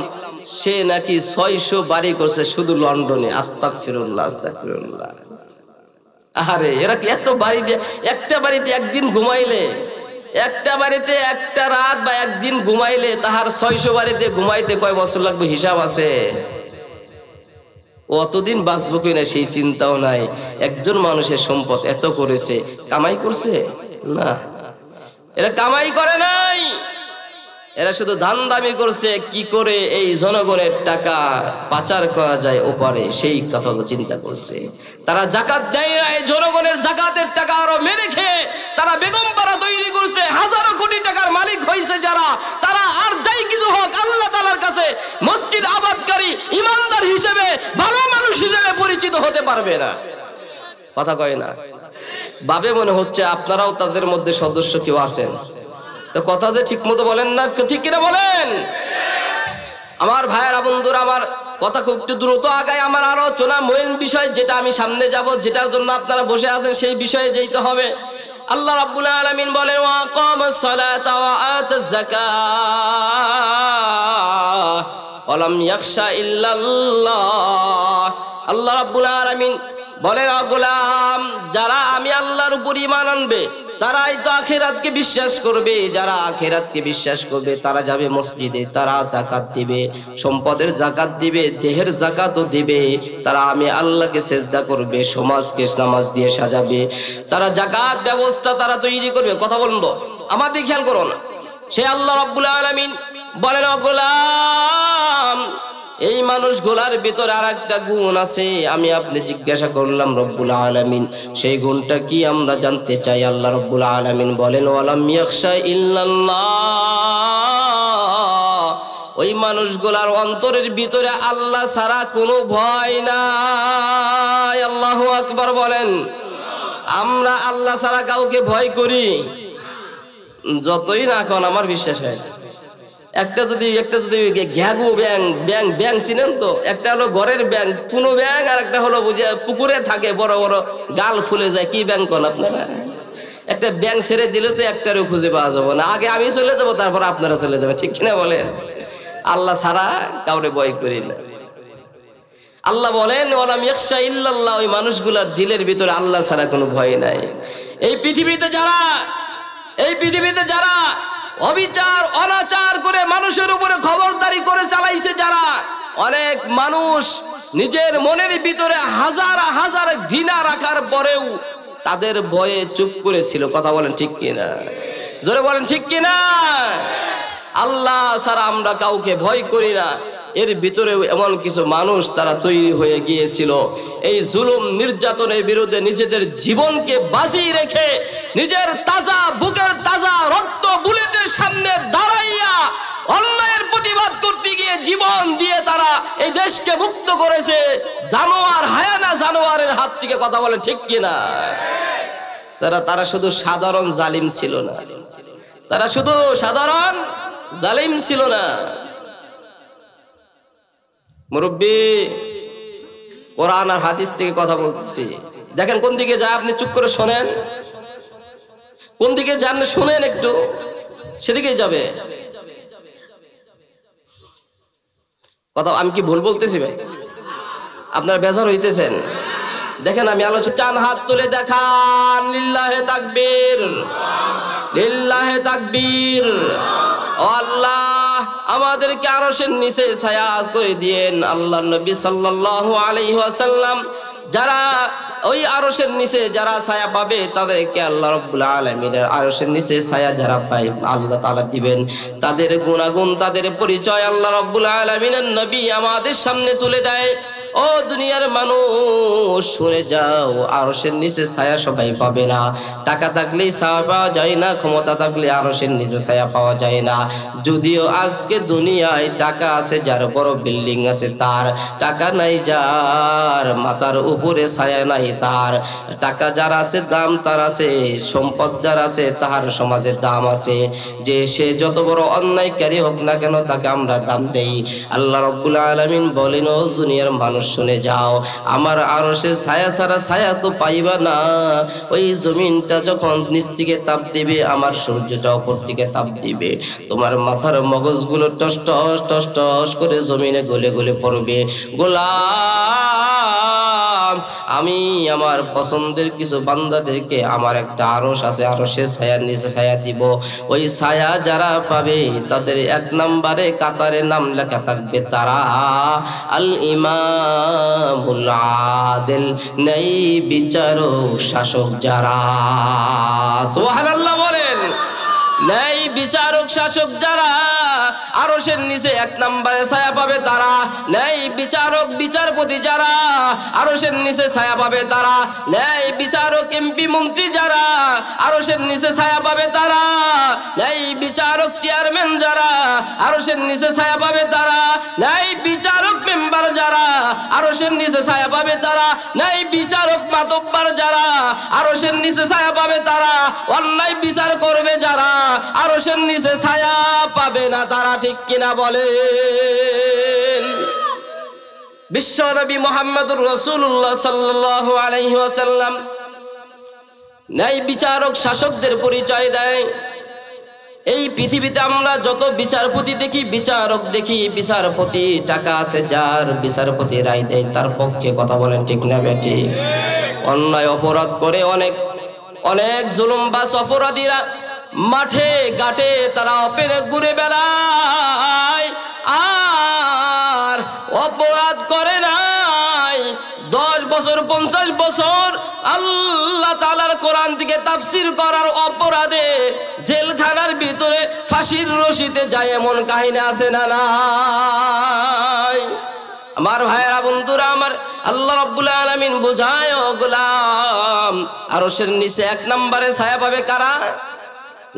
সে নাকি 600 বাড়ি করছে শুধু লন্ডনে। আস্তাগফিরুল্লাহ, আস্তাগফিরুল্লাহ। আরে এরা কি এত বাড়ি দিয়ে, একটা বাড়িতে একদিন ঘুমাইলে, একটা বাড়িতে একটা রাত বা একদিন ঘুমাইলে তাহার 600 বাড়িতে ঘুমাইতে কয় বছর লাগবে হিসাব আছে? অতদিন বাঁচবো কিনা সেই চিন্তাও নাই। একজন মানুষের সম্পদ এত করেছে, কামাই করছে না, এরা কামাই করে নাই, এরা শুধু ধান্দামি করছে কি করে এই জনগণের টাকা পাচার করা যায় ওপারে, সেই কথা চিন্তা করছে। তারা যাকাত দেয় না, এই জনগণের যাকাতের টাকা আরো মেরে খেয়ে তারা বেগমপাড়া তৈরি করছে। হাজারো কোটি টাকার মালিক হয়েছে যারা, তারা আর যাই কিছু হোক আল্লাহ তাআলার কাছে মসজিদ আবাদকারী ইমানদার হিসেবে, ভালো মানুষ হিসেবে পরিচিত হতে পারবে না। কথা কয় না? ভাবে মনে হচ্ছে আপনারাও তাদের মধ্যে সদস্য কেউ আছেন। তো কথা যে ঠিক মতো বলেন না, ঠিক কিনা বলেন? আমার ভাইয়েরা, বন্ধুরা আমার, কথা খুব একটু দ্রুত আগায়, আমার আলোচনা মূল বিষয় যেটা আমি সামনে যাব, যেটার জন্য আপনারা বসে আছেন সেই বিষয়ে যেতে হবে। আল্লাহ রাব্বুল আলামিন বলেন ওয়া আকামাস সালাতা ওয়া আতাজ যাকাত ওয়া লাম ইয়াখশা ইল্লাল্লাহ। আল্লাহ রাব্বুল আলামিন বলেন ও গোলাম, যারা আমি আল্লাহর উপর ঈমান আনবে তারাই তো আখিরাতকে বিশ্বাস করবে। যারা আখিরাতকে বিশ্বাস করবে তারা যাবে মসজিদে, তারা যাকাত দিবে, সম্পদের যাকাত দিবে, দেহের যাকাতও দিবে। তারা আমি আল্লাহকে সেজদা করবে, সমাজকে নামাজ দিয়ে সাজাবে, তারা যাকাত ব্যবস্থা তারা তৈরি করবে। কথা বলবো, আমাদের খেয়াল করুন, সে আল্লাহ রাব্বুল আলামিন বলেন ও গোলাম, এই মানুষগুলার ভিতরে আর একটা গুণ আছে, আমি আপনি জিজ্ঞাসা করলাম রব্বুল আলামিন সেই গুণটা কি আমরা জানতে চাই। আল্লাহ রব্বুল আলামিন বলেন ওয়ালাম ইয়াখশা ইল্লাল্লাহ, ওই মানুষগুলার অন্তরের ভিতরে আল্লাহ ছাড়া কোনো ভয় নাই। আল্লাহু আকবার বলেন। আমরা আল্লাহ ছাড়া কাউকে ভয় করি? যতই না এখন আমার বিশ্বাস হয় একটা যদি ঘ্যাগু ব্যাং চিনেন তো, একটা হলো ঘরের ব্যাং কোনো ব্যাং, আর একটা হলো বুঝে পুকুরে থাকে বড় বড় গাল ফুলে যায়, কি ব্যাং কোন আপনারা? একটা ব্যাং ছেড়ে দিলে তো একটারও খুঁজে পাওয়া যাবে না, আগে আমি চলে যাবো তারপর আপনারা চলে যাবে, ঠিক কিনা বলেন? আল্লাহ ছাড়া কাউরে ভয় করি না। আল্লাহ বলেন ওয়ালাম ইয়াখশা ইল্লাল্লাহ, ওই মানুষগুলার দিলের ভিতরে আল্লাহ ছাড়া কোনো ভয় নাই। এই পৃথিবীতে যারা অবিচার অনাচার করে মানুষের উপরে খবরদারি করে চালাইছে, যারা অনেক মানুষ নিজের মনের ভিতরে হাজার হাজার ঘৃণা রাখার পরেও তাদের ভয়ে চুপ করেছিল। কথা বলেন ঠিক কিনা? জোরে বলেন ঠিক কিনা? আল্লাহ ছাড়া আমরা কাউকে ভয় করি না। এর ভিতরেও এমন কিছু মানুষ তারা তৈরি হয়ে গিয়েছিল এই জুলুম নির্যাতনের বিরুদ্ধে নিজেদের জীবনকে বাজি রেখে, নিজের তাজা বুকের তাজা রক্ত বুলেটের সামনে দাঁড়াইয়া অন্যায়ের প্রতিবাদ করতে গিয়ে জীবন দিয়ে তারা এই দেশকে মুক্ত করেছে জানোয়ার হায়ানা জানোয়ারের হাত থেকে। কথা বলে ঠিক কিনা? তারা শুধু সাধারণ জালিম ছিল না, তারা শুধু সাধারণ জালিম ছিল না। মুরব্বী, কোরআন আর হাদিস থেকে কথা বলতেছি, দেখেন কোন দিকে যায়, আপনি চুপ করে শোনেন, কোন দিকে যান শুনেন, একটু সেদিকেই যাবে কথা। আমি কি ভুল বলতেছি ভাই? আপনারা বেজার হইতেছেন? দেখেন আমি আলোচনা, চান হাত তুলে দেখান, লিল্লাহে তাকবীর, লিল্লাহে তাকবীর। ও আল্লাহ, আমাদেরকে আরশের নিচে ছায়া করে দিয়েন। আল্লাহর নবী সাল্লাল্লাহু আলাইহি ওয়াসাল্লাম যারা ওই আরশের নিচে যারা ছায়া পাবে তাদেরকে আল্লাহ রাব্বুল আলামিনের আরশের নিচে ছায়া যারা পায় আল্লাহ তাআলা দিবেন। তাদের গুণাগুণ, তাদের পরিচয় আল্লাহ রাব্বুল আলামিনের নবী আমাদের সামনে তুলে দেয়। ও দুনিয়ার মানুষ শুনে যাও, আরশের নিচে ছায়া সবাই পাবে না। টাকা থাকলেই ছায়া পাওয়া যায় না, ক্ষমতা থাকলে আরশের নিচে ছায়া পাওয়া যায় না। যদিও আজকে দুনিয়ায় টাকা আছে যার, বড় বিল্ডিং আছে তার, টাকা নাই যার, মাথার উপরে ছায়া নাই তার। টাকা যার আছে দাম তার আছে, সম্পদ যার আছে তাহার সমাজের দাম আছে। যে সে যত বড় অন্যায়কারী হোক না কেন তাকে আমরা দাম দেই। আল্লাহ রাব্বুল আলামিন বলেন ও দুনিয়ার মানুষ শুনে যাও, আমার আরশের ছায়া ছাড়া ছায়া তো পাইবা না। ওই জমিনটা যখন নিচ থেকে তাপ দিবে, আমার সূর্যটা উপর থেকে তাপ দিবে, তোমার মাথার মগজগুলো টস টস টস টস করে জমিনে গলে গলে পড়বে। গোলাম, আমি আমার পছন্দের কিছু বান্দাদেরকে আমার একটা আরশ আছে, আরশের ছায়ার নিচে ছায়া দিব। ওই ছায়া যারা পাবে তাদের এক নম্বরে কাতারে নাম লেখা থাকবে তারা আল ইমামুল আদিল, ন্যায় বিচারক শাসক যারা। সুবহানাল্লাহ বলেন। ন্যায় বিচারক শাসক যারা আরশের নিচে এক নম্বরে ছায়া পাবে তারা। ন্যায় বিচারক বিচারপতি যারা আরশের নিচে ছায়া পাবে তারা। ন্যায় বিচারক এমপি মন্ত্রী যারা আরশের নিচে ছায়া পাবে তারা। ন্যায় বিচারক চেয়ারম্যান যারা আরশের নিচে ছায়া পাবে তারা। ন্যায় বিচারক মেম্বার যারা আরশের নিচে ছায়া পাবে তারা। ন্যায় বিচারক মাতব্বর যারা আরশের নিচে ছায়া পাবে তারা। অন্যায় বিচার করবে যারা আরশের নিচে ছায়া পাবে না তারা। ঠিক কিনা বলেন? বিশ্বনবী মুহাম্মদুর রাসূলুল্লাহ সাল্লাল্লাহু আলাইহি ওয়াসাল্লাম ন্যায় বিচারক শাসকদের পরিচয় দেয়। এই পৃথিবীতে আমরা যত বিচারপতি দেখি, বিচারক দেখি, বিচারপতি টাকা আছে যার, বিচারপতি রায় দেয় তার পক্ষে। কথা বলেন ঠিক না বেটি? অন্যায় অপরাধ করে অনেক অনেক জুলুমবাজ অপরাধীরা মাঠে ঘাটে তারা অপেরে ঘুরে বেড়ায়, আর অপরাধ করে নাই 10 বছর 50 বছর আল্লাহ তাআলার কোরআন থেকে তাফসীর করার অপরাধে জেলখানার ভিতরে ফাঁসির রশিতে যায়, এমন কাহিনী আছে না নাই? আমার ভাইয়েরা, বন্ধুরা আমার, আল্লাহ রাব্বুল আলামিন বোঝায়, ও গোলাম, আরশের নিচে 1 নম্বরে ছায়া পাবে কারা?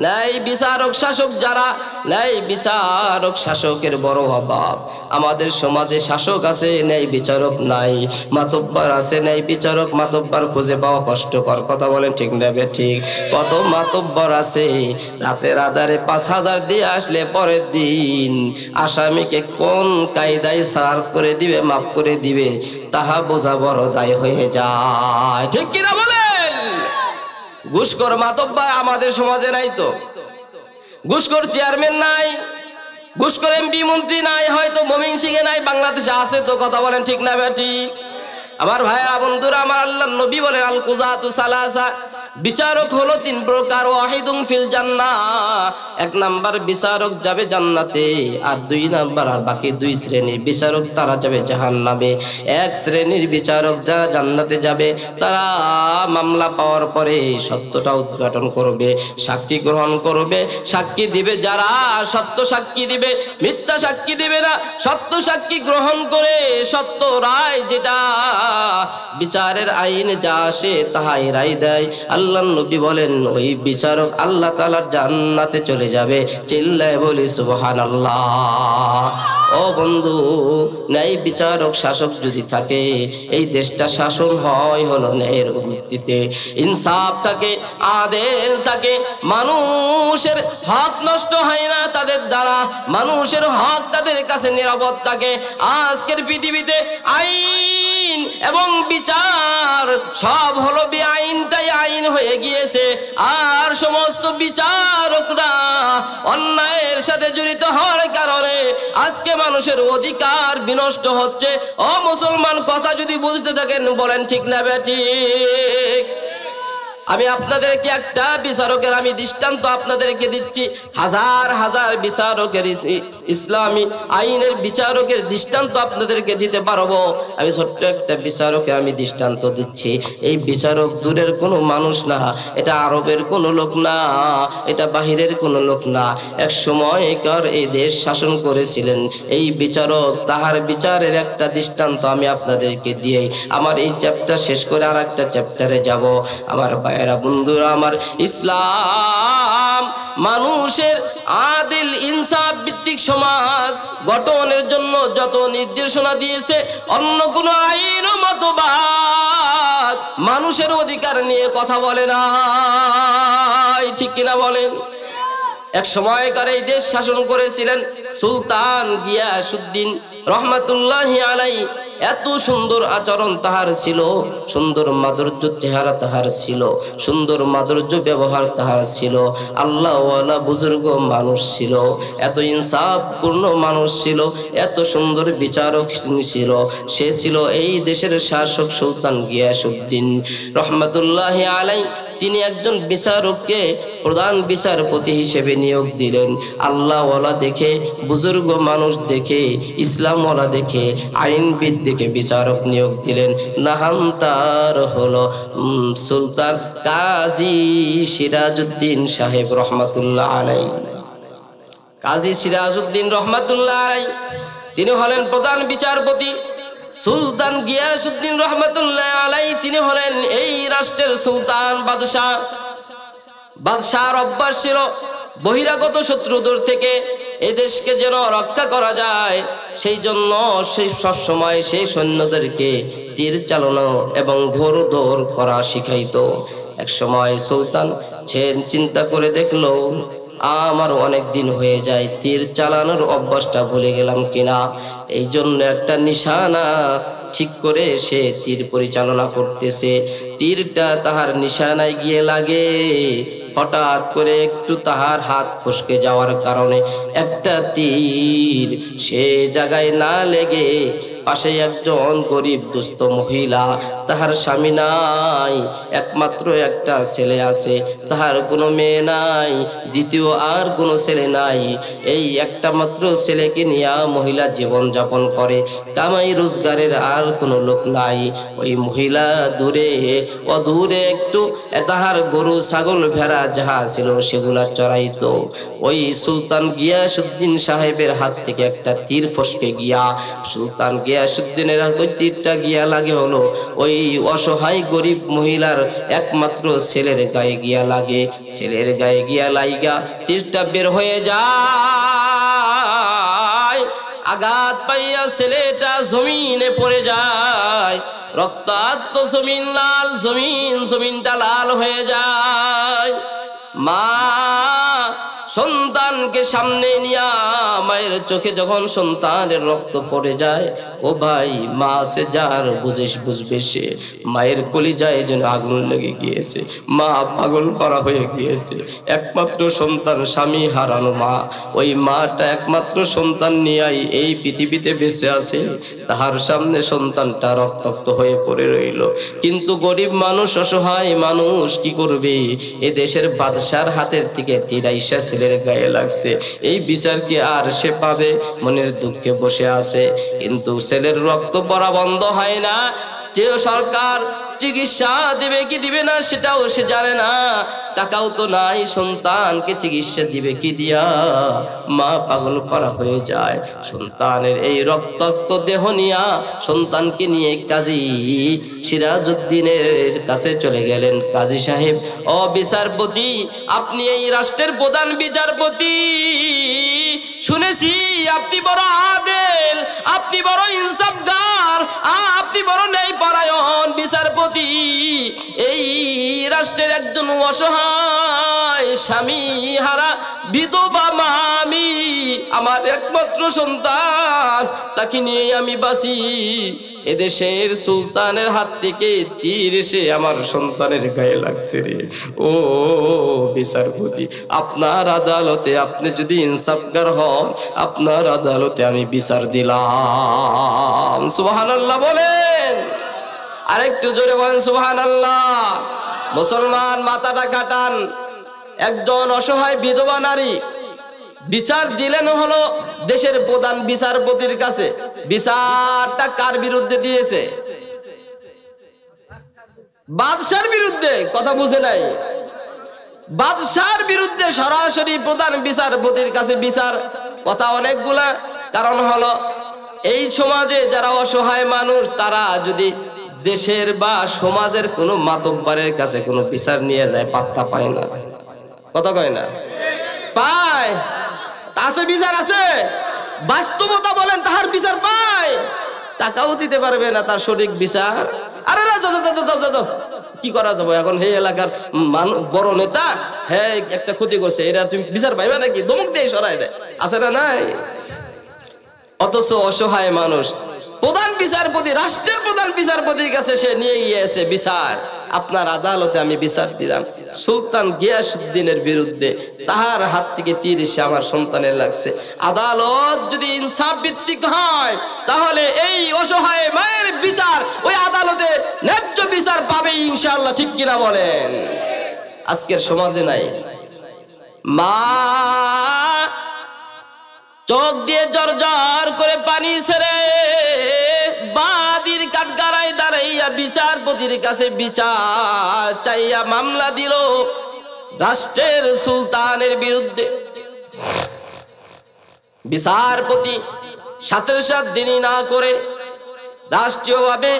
ন্যায় বিচারক শাসক যারা। ন্যায় বিচারক শাসকের বড় অভাব। আমাদের সমাজে শাসক আছে, ন্যায় বিচারক নাই। মাতব্বর আছে, ন্যায় বিচারক মাতব্বর খুঁজে পাওয়া কষ্টকর। কথা বলেন ঠিক না ঠিক? কত মাতব্বর আছে রাতের আধারে 5000 দিয়ে আসলে পরের দিন আসামিকে কোন কায়দায় সার করে দিবে, মাফ করে দিবে, তাহা বোঝা বড় দায় হয়ে যায়। ঠিক কিনা বলেন? ঘুষখোর মাতব্বর আমাদের সমাজে নাই তো। ঘুষখোর চেয়ারম্যান নাই, ঘুষখোর এমপি মন্ত্রী নাই, হয়তো ময়মনসিংহে নাই, বাংলাদেশে আছে তো। কথা বলেন ঠিক না ঠিক? আমার ভাইয়েরা, বন্ধুরা আমার, আল্লাহর নবী বলেন, আল কুযাতু সালাসা, বিচারক হলো 3 প্রকার। ওয়াহিদুন ফিল জান্নাহ, 1 নাম্বার বিচারক যাবে জান্নাতে, আর 2 নাম্বার আর বাকি 2 শ্রেণীর বিচারক তারা যাবে জাহান্নামে। 1 শ্রেণীর বিচারক যারা জান্নাতে যাবে তারা মামলা পাওয়ার পরে সত্যটা উদ্ঘাটন করবে, সাক্ষী গ্রহণ করবে, সাক্ষী দিবে যারা সত্য সাক্ষী দিবে, মিথ্যা সাক্ষী দিবে না। সত্য সাক্ষী গ্রহণ করে সত্য রায়, যেটা বিচারের আইনে যা আসে তাহাই রায় দেয়। আল্লাহর নবী বলেন, ওই বিচারক আল্লাহ তাআলার জান্নাতে চলে যাবে। চিল্লায় বলি সুবহানাল্লাহ। ও বন্ধু, ন্যায় বিচারক শাসক যদি থাকে, এই দেশটা শাসন হয় হলো ন্যায়ের ভিত্তিতে। ইনসাফ থাকে, আদেল থাকে, মানুষের হক নষ্ট হয় না তাদের দ্বারা, মানুষের হক তাদের কাছে নিরাপদ থাকে। আজকের পৃথিবীতে আইন এবং বিচার সব হলো বেআইনটাই আইন হয়ে গিয়েছে, আর সমস্ত বিচারকরা অন্যায়ের সাথে জড়িত হওয়ার কারণে আজকে মানুষের অধিকার বিনষ্ট হচ্ছে। ও মুসলমান, কথা যদি বুঝতে থাকেন বলেন ঠিক না ঠিক? আমি আপনাদেরকে একটা বিচারকের আমি দৃষ্টান্ত আপনাদেরকে দিচ্ছি। হাজার হাজার বিচারকের, ইসলামী আইনের বিচারকের দৃষ্টান্ত আপনাদেরকে দিতে পারবো। আমি ছোট্ট একটা বিচারকের আমি দৃষ্টান্ত দিচ্ছি। এই বিচারক দূরের কোনো মানুষ না, এটা আরবের কোনো লোক না, এটা বাহিরের কোনো লোক না। এক সময়কার এই দেশ শাসন করেছিলেন এই বিচারক। তাহার বিচারের একটা দৃষ্টান্ত আমি আপনাদেরকে দিয়ে আমার এই চ্যাপ্টার শেষ করে আর একটা চ্যাপ্টারে যাব। আমার ভাইয়েরা, বন্ধুরা আমার, ইসলাম মানুষের আদিল ইনসাফ ভিত্তিক সমাজ গঠনের জন্য যত নির্দেশনা দিয়েছে, অন্য কোনো আইন ও মতবাদ মানুষের অধিকার নিয়ে কথা বলে না। ঠিক কিনা বলেন? এক সময়কার এই দেশ শাসন করেছিলেন সুলতান গিয়াসউদ্দিন রহমাতুল্লাহি আলাইহি। এত সুন্দর আচরণ তাহার ছিল, সুন্দর মাধুর্য চেহারা তাহার ছিল, সুন্দর মাধুর্য ব্যবহার তাহার ছিল, আল্লাহওয়ালা বুজুর্গ মানুষ ছিল, এত ইনসাফপূর্ণ মানুষ ছিল, এত সুন্দর বিচারক ছিল। সে ছিল এই দেশের শাসক সুলতান গিয়াসউদ্দিন রহমাতুল্লাহি আলাইহি। তিনি একজন বিচারককে প্রধান বিচারপতি হিসেবে নিয়োগ দিলেন। আল্লাহওয়ালা দেখে, বুজুর্গ মানুষ দেখে, ইসলামওয়ালা দেখে, আইনবিদ দেখে বিচারক নিয়োগ দিলেন। নাম তার হলো সুলতান কাজী সিরাজউদ্দিন সাহেব রহমাতুল্লাহ আলাইহি। কাজী সিরাজউদ্দিন রহমাতুল্লাহ আলাইহি তিনি হলেন প্রধান বিচারপতি। সুলতান গিয়াসউদ্দিন রহমাতুল্লাহ আলাইহি তিনি হলেন এই রাষ্ট্রের সুলতান বাদশাহ। বাদশাহর অভ্যাস ছিল বহিরাগত শত্রুদের থেকে এই দেশকে যেন রক্ষা করা যায়, সেই জন্য সেই সবসময় সেই সৈন্যদেরকে তীর চালানো এবং ঘোর দৌড় করা শিখাইতো। এক সময় সুলতান চিন্তা করে দেখলো, আমার অনেক দিন হয়ে যায় তীর চালানোর অভ্যাসটা ভুলে গেলাম কিনা। এই জন্য একটা নিশানা ঠিক করে সে তীর পরিচালনা করতেছে। তীরটা তাহার নিশানায় গিয়ে লাগে, হঠাৎ করে একটু তাহার হাত ফসকে যাওয়ার কারণে একটা তীর সে জায়গায় না লেগে পাশে একজন গরিব দুস্থ মহিলা, তাহার স্বামী নাই, একমাত্র একটা ছেলে আছে, তাহার কোনো মেয়ে নাই, দ্বিতীয় আর কোনো ছেলে নাই, এই একটা মাত্র ছেলেকে নিয়ে মহিলা জীবন যাপন করে, কামাই রোজগারের আর কোনো লোক নাই। ওই মহিলা দূরে অদূরে একটু তাহার গরু ছাগল ভেড়া যাহা ছিল সেগুলা চড়াইতো। ওই সুলতান গিয়াসউদ্দিন সাহেবের হাত থেকে একটা তীর ফসকে গিয়া সুলতান গিয়াসউদ্দিনের ওই তীরটা গিয়া লাগে হলো ওই অসহায় গরিব মহিলার একমাত্র ছেলের গায়ে গিয়া লাগে। ছেলের গায়ে গিয়া লাইগা তীরটা বের হয়ে যায়, আঘাত পাইয়া ছেলেটা জমিনে পড়ে যায়, রক্তাক্ত জমিন লাল, জমিনটা লাল হয়ে যায়। মা সন্তানকে সামনে নিয়া মায়ের চোখে যখন সন্তানের রক্ত পড়ে যায়, ও ভাই মা সে যার বুঝবে সে মায়ের কলিজায় যেন আগুন লেগে গিয়েছে, মা পাগল করা হয়ে গিয়েছে। একমাত্র সন্তান, স্বামী হারানো মা, ওই মাটা একমাত্র সন্তান নিয়েই এই পৃথিবীতে বেঁচে আছে, তাহার সামনে সন্তানটা রক্তাক্ত হয়ে পড়ে রইল। কিন্তু গরিব মানুষ, অসহায় মানুষ কি করবে? এ দেশের বাদশার হাতের থেকে তিরাইশা ছেলের গায়ে লাগছে, এই বিচার কি আর সে পাবে? মনের দুঃখে বসে আছে, কিন্তু ছেলের রক্ত পড়া বন্ধ হয় না। যে সরকার চিকিৎসা দিবে কি দিবে না সেটাও সে জানে না, টাকাও তো নাই, সন্তানকে চিকিৎসা দিবে কি দিয়া? মা পাগল করা হয়ে যায়। সন্তানের এই রক্তাক্ত দেহ নিয়া সন্তানকে নিয়ে কাজী সিরাজউদ্দিনের কাছে চলে গেলেন। কাজী সাহেব, ও বিচারপতি, আপনি এই রাষ্ট্রের প্রধান বিচারপতি, শুনেছি আপনি বড় আদেল, আপনি বড় ইনসাফগার, আপনি বড় ন্যায়পরায়ণ বিচারপতি। এই রাষ্ট্রের একজন অসহায় স্বামী হারা বিধবা মা আমি, আমার একমাত্র সন্তান, তাকে নিয়ে আমি বাঁচি। এদেশের সুলতানের হাত থেকে তীর এসে আমার সন্তানের গায়ে লাগছে রে। ও বিচারপতি, আপনার আদালতে আপনি যদি ইনসাফগার হন, আপনার আদালতে আমি বিচার দিলাম। সুবহানাল্লাহ বলেন, আরেকটু জোরে বলেন সুবহানাল্লাহ। মুসলমান মাথাটা কাটান। একজন অসহায় বিধবা নারী বিচার দিলেন হলো দেশের প্রধান বিচারপতির কাছে। বিচারটা কার বিরুদ্ধে দিয়েছে? বাদশার বিরুদ্ধে। কথা বুঝে নাই? বাদশার বিরুদ্ধে সরাসরি প্রধান বিচারপতির কাছে বিচার। কথা অনেকগুলা, কারণ হলো এই সমাজে যারা অসহায় মানুষ, তারা যদি দেশের বা সমাজের কোনো মাতব্বরের কাছে কোনো বিচার নিয়ে যায়, পাত্তা পায় না। কথা কয় না? পায়। আছে বিচার আছে, বাস্তবতা বলেন, তাহার বিচার পায়। টাকাও দিতে পারবে না তার সঠিক বিচার। আরে কি করা যাবে এখন? হে এলাকার বড় নেতা, হ্যাঁ একটা ক্ষতি করছে, এটা তুমি বিচার পাইবে নাকি? ধমক দিয়ে সরাই দেয়, আছে না নাই? অথচ অসহায় মানুষ প্রধান বিচারপতি, রাষ্ট্রের প্রধান বিচারপতির কাছে সে নিয়ে গিয়েছে বিচার। আপনার আদালতে আমি বিচার দিলাম সুলতান গিয়াসউদ্দিনের বিরুদ্ধে, তাহার হাত থেকে তীর এসে আমার সন্তানের লাগছে। আদালত যদি ইনসাফ ভিত্তিক হয়, তাহলে এই অসহায় মায়ের বিচার ওই আদালতে ন্যায্য বিচার পাবে ইনশাআল্লাহ। ঠিক কিনা বলেন? আজকের সমাজে নাই। মা চোখ দিয়ে জর্জর করে পানি ছেড়ে বাদীর কাঠগড়ায় দাঁড়াইয়া বিচারপতির কাছে বিচার চাইয়া মামলা দিল রাষ্ট্রের সুলতানের বিরুদ্ধে। বিচারপতি সাথে সাথে দেরি না করে রাষ্ট্রীয়ভাবে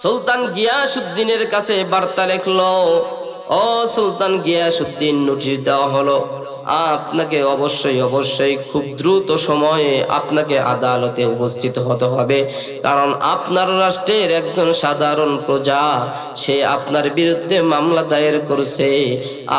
সুলতান গিয়াসউদ্দিনের কাছে বার্তা লিখলো। ও সুলতান গিয়াসউদ্দিন, নোটিশ দেওয়া হলো, আপনাকে অবশ্যই খুব দ্রুত সময়ে আপনাকে আদালতে উপস্থিত হতে হবে, কারণ আপনার রাষ্ট্রের একজন সাধারণ প্রজা সে আপনার বিরুদ্ধে মামলা দায়ের করেছে।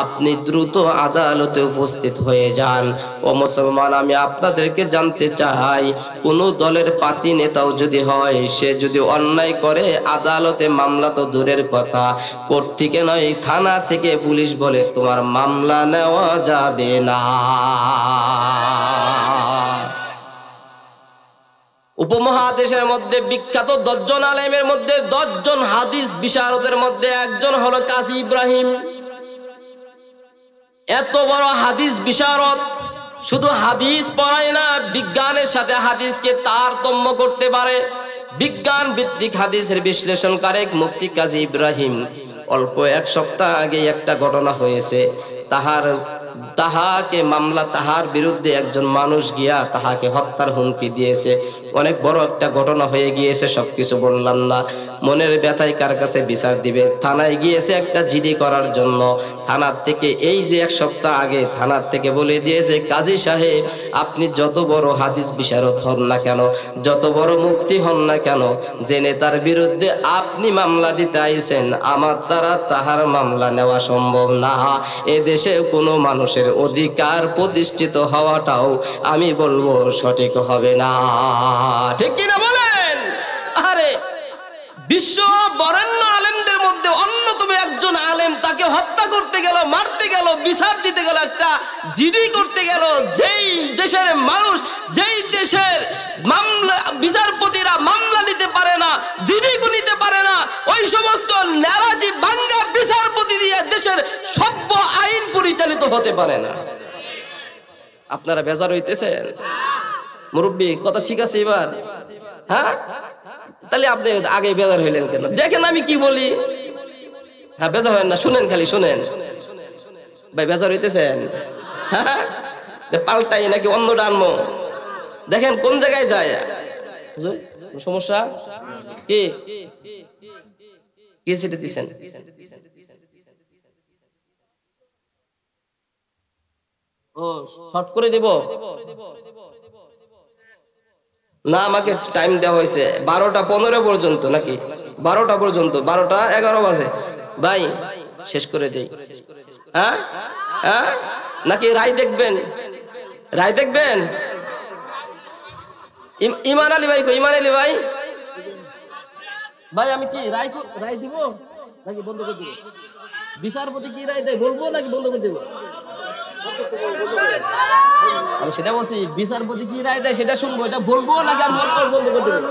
আপনি দ্রুত আদালতে উপস্থিত হয়ে যান। ও মুসলমান, আমি আপনাদেরকে জানতে চাই, কোন দলের পাতি নেতাও যদি হয়, সে যদি অন্যায় করে আদালতে মামলা তো দূরের কথা, কোর্ট থেকে নয় থানা থেকে পুলিশ বলে তোমার মামলা নেওয়া যাবে না। উপমহাদেশের মধ্যে বিখ্যাত 10 জন আলেমের মধ্যে 10 জন হাদিস বিশারদের মধ্যে একজন হলো কাজী ইব্রাহিম। এত বড় হাদিস বিশারদ, শুধু হাদিস পড়ায় না, বিজ্ঞানের সাথে হাদিসকে তারতম্য করতে পারে। বিজ্ঞান ভিত্তিক হাদিসের বিশ্লেষণকারক মুফতি কাজী ইব্রাহিম, অল্প 1 সপ্তাহ আগে একটা ঘটনা হয়েছে, তাহাকে মামলা, তাহার বিরুদ্ধে একজন মানুষ গিয়া তাহাকে হত্যার হুমকি দিয়েছে। অনেক বড় একটা ঘটনা হয়ে গিয়েছে, সবকিছু বললাম না। মনের ব্যথায় কার কাছে বিচার দিবে, থানায় গিয়েছে একটা জিডি করার জন্য। থানার থেকে এই যে 1 সপ্তাহ আগে থানার থেকে বলে দিয়েছে, কাজী সাহেব আপনি যত বড় হাদিস বিশারদ হন না কেন, যত বড় মুফতি হন না কেন, যে নেতার বিরুদ্ধে আপনি মামলা দিতে আইছেন, আমার দ্বারা তাহার মামলা নেওয়া সম্ভব না। এদেশে কোনো মানুষের অধিকার প্রতিষ্ঠিত হওয়াটাও আমি বলবো সঠিক হবে না। ঠিক কিনা বলেন? আরে বিশ্ব বরেণ্য আলেমদের মধ্যে অন্যতম একজন আলেম, তাকে হত্যা করতে গেল, মারতে গেল, বিচার দিতে গেল, একটা জিডি করতে গেল। যেই দেশের মানুষ, যেই দেশের মামলা বিচারপতিরা মামলা নিতে পারে না, জিডি নিতে পারে না, ওই সমস্ত নারাজি বাঙ্গা বিচারপতি দিয়ে দেশের সভ্য আইন পরিচালিত হতে পারে না। আপনারা বেজার হইতেছেন? মুরব্বী কথা ঠিক আছে এবার? হ্যাঁ, তাহলে আপনি আগে বেজার হইলেন কেন? দেখেন আমি কি বলি। হ্যাঁ, বেজার হয় না, শুনেন, খালি শুনেন। ভাই বেজার হইতেছেন? হ্যাঁ, পাল্টাই নাকি অন্য ডানমো? দেখেন কোন জায়গায় যায়। সমস্যা কি? কি সেটা দিচ্ছেন? ও শর্ট করে দেব না, আমাকে টাইম দেওয়া হয়েছে 12টা 15 পর্যন্ত, নাকি 12টা পর্যন্ত, 12টা 11 বাজে। ভাই শেষ করে দেই। হ্যাঁ হ্যাঁ, নাকি রায় দেখবেন? রায় দেখবেন? ইমান আলী ভাই, ইমান আলী ভাই, ভাই আমি কি রায় দিব নাকি বন্ধ করে দিব? বিচারপতি কি রায় দেয় বলবো নাকি বন্ধ করে দেব? আমি সেটা বলছি, বিচারপতি কি রায় দেয় সেটা শুনবো, এটা বলবো নাকি আমি বন্ধ করে দেব?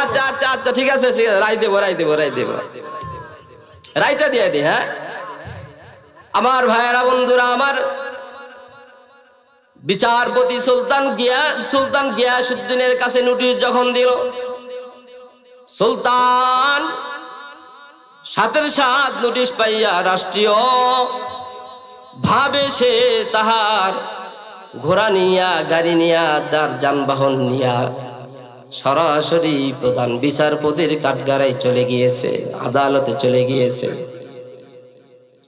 আচ্ছা আচ্ছা আচ্ছা, ঠিক আছে, রায় দেবো, রায় দেবো, রায় দেবো, রায়টা দিয়ে দিই। হ্যাঁ আমার ভাইয়েরা, বন্ধুরা আমার, বিচারপতি সুলতান গিয়াসউদ্দিনের কাছে নোটিশ যখন দিল, সুলতান সাথে সাথ নোটিশ পাইয়া রাষ্ট্রীয় ভাবে সে তাহার ঘোড়া নিয়া, গাড়ি নিয়া, যার যানবাহন নিয়া সরাসরি প্রধান বিচারপতির কাঠগড়ায় চলে গিয়েছে, আদালতে চলে গিয়েছে।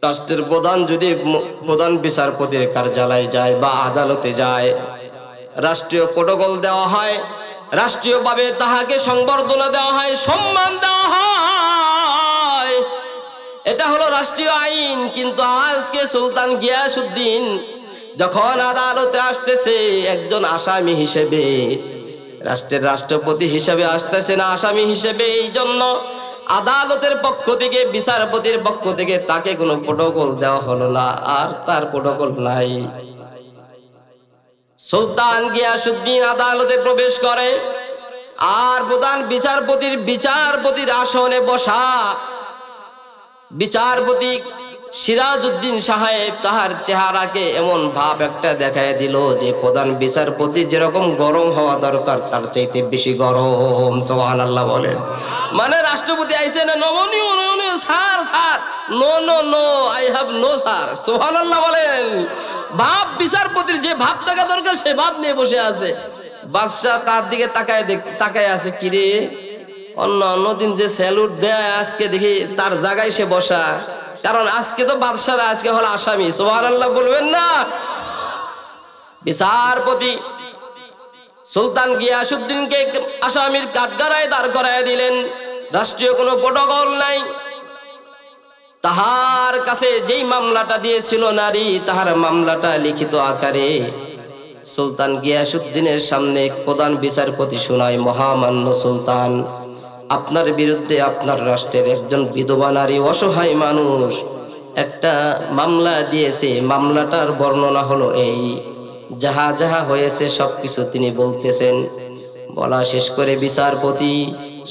রাষ্ট্রের প্রধান যদি প্রধান বিচারপতির কার্যালয়ে যায় বা আদালতে যায়, রাষ্ট্রীয় প্রটোকল দেওয়া হয়, রাষ্ট্রীয়ভাবে তাহাকে সংবর্ধনা দেওয়া হয়, সম্মান দেওয়া হয়। এটা হলো রাষ্ট্রীয় আইন। কিন্তু আজকে সুলতান গিয়াসউদ্দিন যখন আদালতে আসতেছে একজন আসামি হিসেবে, রাষ্ট্রের রাষ্ট্রপতি হিসেবে আসতেছে না, আসামি হিসেবে, এই জন্য আদালতের পক্ষ থেকে, বিচারপতির পক্ষ থেকে তাকে কোনো প্রটোকল দেওয়া হলো না, আর তার প্রটোকল নাই। সুলতান গিয়াসউদ্দিন আদালতে প্রবেশ করে, আর প্রধান বিচারপতির আসনে বসা বিচারপতি সিরাজউদ্দিন সাহেব তাহার চেহারাকে এমন ভাব একটা দেখায় দিল যে প্রধান বিচারপতি যেরকম গরম হওয়া দরকার তার চাইতে বেশি গরম। সুবহানাল্লাহ বলেন। মানে রাষ্ট্রপতি আইছে না, নমনীয় sir, no no no, I have no sir. সুবহানাল্লাহ বলেন। ভাব বিচারপতির যে ভাব থাকা দরকার সে ভাব নিয়ে বসে আছে। বাদশা তার দিকে তাকায় আছে, কিরে অন্য দিন যে স্যালুট দেয়, আজকে দেখি তার জায়গায় সে বসা, কারণ আজকে তো বাদশা, আজকে হলো আসামি। সুবহানাল্লাহ বলবেন না? বিচারপতি সুলতান গিয়াসউদ্দিনকে আসামির কাঠগড়ায় দাঁড় করায় দিলেন। রাষ্ট্রীয় কোনো প্রটোকল নাই, তাহার কাছে যেই মামলাটা দিয়েছিল নারী, তাহার মামলাটা লিখিত আকারে সুলতান গিয়াসউদ্দিনের সামনে প্রধান বিচারপতি শোনায়, মহামান্য সুলতান, আপনার বিরুদ্ধে আপনার রাষ্ট্রের একজন বিধবা নারী, অসহায় মানুষ একটা মামলা দিয়েছে। মামলাটার বর্ণনা হলো এই, যাহা যাহা হয়েছে সবকিছু তিনি বলতেছেন। বলা শেষ করে বিচারপতি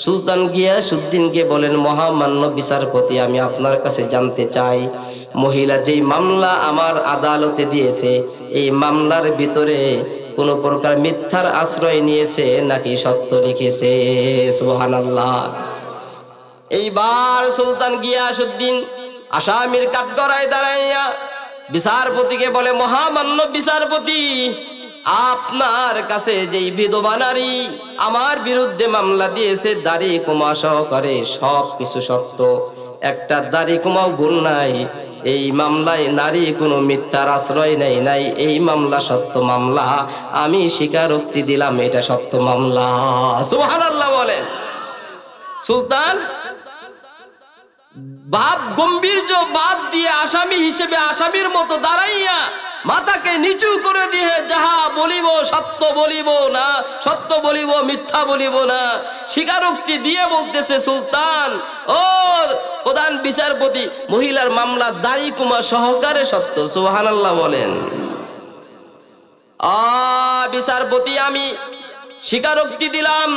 সুলতান গিয়াসউদ্দিনকে বলেন, মহামান্য বিচারপতি, আমি আপনার কাছে জানতে চাই, মহিলা যেই মামলা আমার আদালতে দিয়েছে, এই মামলার ভিতরে কোন প্রকার মিথ্যার আশ্রয় নিয়েছে নাকি সত্য লিখেছে? সুবহানাল্লাহ। এইবার সুলতান গিয়াসউদ্দিন আসামির কাঠগড়ায় দাঁড়াইয়া বিচারপতিকে বলে, মহামান্য বিচারপতি, আপনার কাছে যেই বিধবা নারী আমার বিরুদ্ধে মামলা দিয়েছে, দাড়ি কুমা সহকারে সব কিছু সত্য, একটা দাড়ি কুমাও ভুল নাই, এই মামলায় নারী কোনো মিথ্যার আশ্রয় নেই নাই, এই মামলা সত্য মামলা, আমি স্বীকারোক্তি দিলাম এটা সত্য মামলা। সুবহানাল্লাহ বলেন। সুলতান বাপ গম্ভীর্য বাদ দিয়ে আসামি হিসেবে আসামির মতো দাঁড়াইয়া মাথাকে নিচু করে দিয়ে, যাহা বলিব সত্য বলিব না, সত্য বলিব মিথ্যা বলিব না, স্বীকারোক্তি দিয়ে বলতেছে, সুলতান ও প্রধান বিচারপতি, মহিলার মামলা দাড়ি কুমা সহকারে সত্য। সুবহানাল্লাহ বলেন। বিচারপতি, আমি স্বীকারোক্তি দিলাম।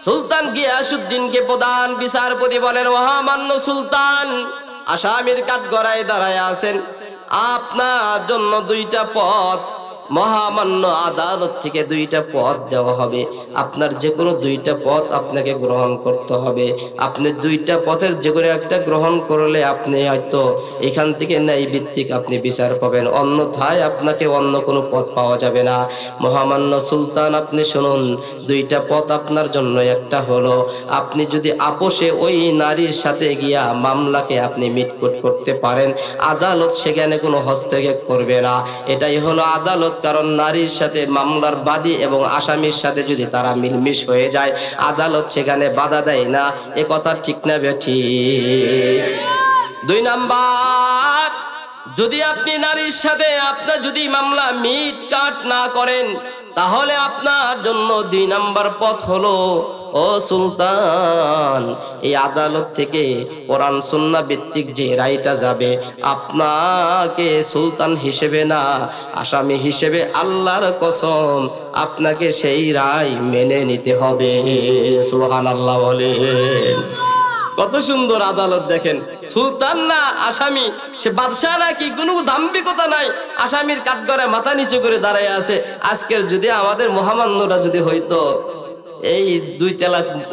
সুলতান গিয়াসউদ্দিনকে প্রধান বিচারপতি বলেন, মহামান্য সুলতান, আসামির কাঠগড়ায় দাঁড়ায় আছেন, আপনার জন্য দুইটা পথ, মহামান্য আদালত থেকে দুইটা পথ দেওয়া হবে, আপনার যে কোনো দুইটা পথ আপনাকে গ্রহণ করতে হবে। আপনি দুইটা পথের যে কোনো একটা গ্রহণ করলে আপনি হয়তো এখান থেকে ন্যায় ভিত্তিক আপনি বিচার পাবেন, অন্যথায় আপনাকে অন্য কোনো পথ পাওয়া যাবে না। মহামান্য সুলতান, আপনি শুনুন, দুইটা পথ আপনার জন্য, একটা হলো আপনি যদি আপোষে ওই নারীর সাথে গিয়া মামলাকে আপনি মিটকুট করতে পারেন, আদালত সেখানে কোনো হস্তক্ষেপ করবে না, এটাই হলো আদালত। কারণ নারীর সাথে মামলার বাদী এবং আসামির সাথে যদি তারা মিলমিশ হয়ে যায়, আদালত সেখানে বাধা দেয় না। এ কথা ঠিক না বেঠিক? দুই নাম্বার, যদি আপনি নারীর সাথে আপনার যদি মামলা মিট কাট না করেন, তাহলে আপনার জন্য দুই নাম্বার পথ হলো, ও সুলতান, এই আদালত থেকে কোরআন সুন্নাহ ভিত্তিক যে রায়টা যাবে, আপনাকে সুলতান হিসেবে না, আসামি হিসেবে আল্লাহর কসম আপনাকে সেই রায় মেনে নিতে হবে। সুবহানাল্লাহ বলেন। কত সুন্দর আদালত দেখেন, সুলতান না আসামি, সে বাদশাহ নাকি, কোনো দাম্ভিকতা নাই, আসামির কাঠগড়ায় মাথা নিচু করে দাঁড়ায় আছে। আজকের যদি আমাদের মহামান্যরা যদি হইতো, এই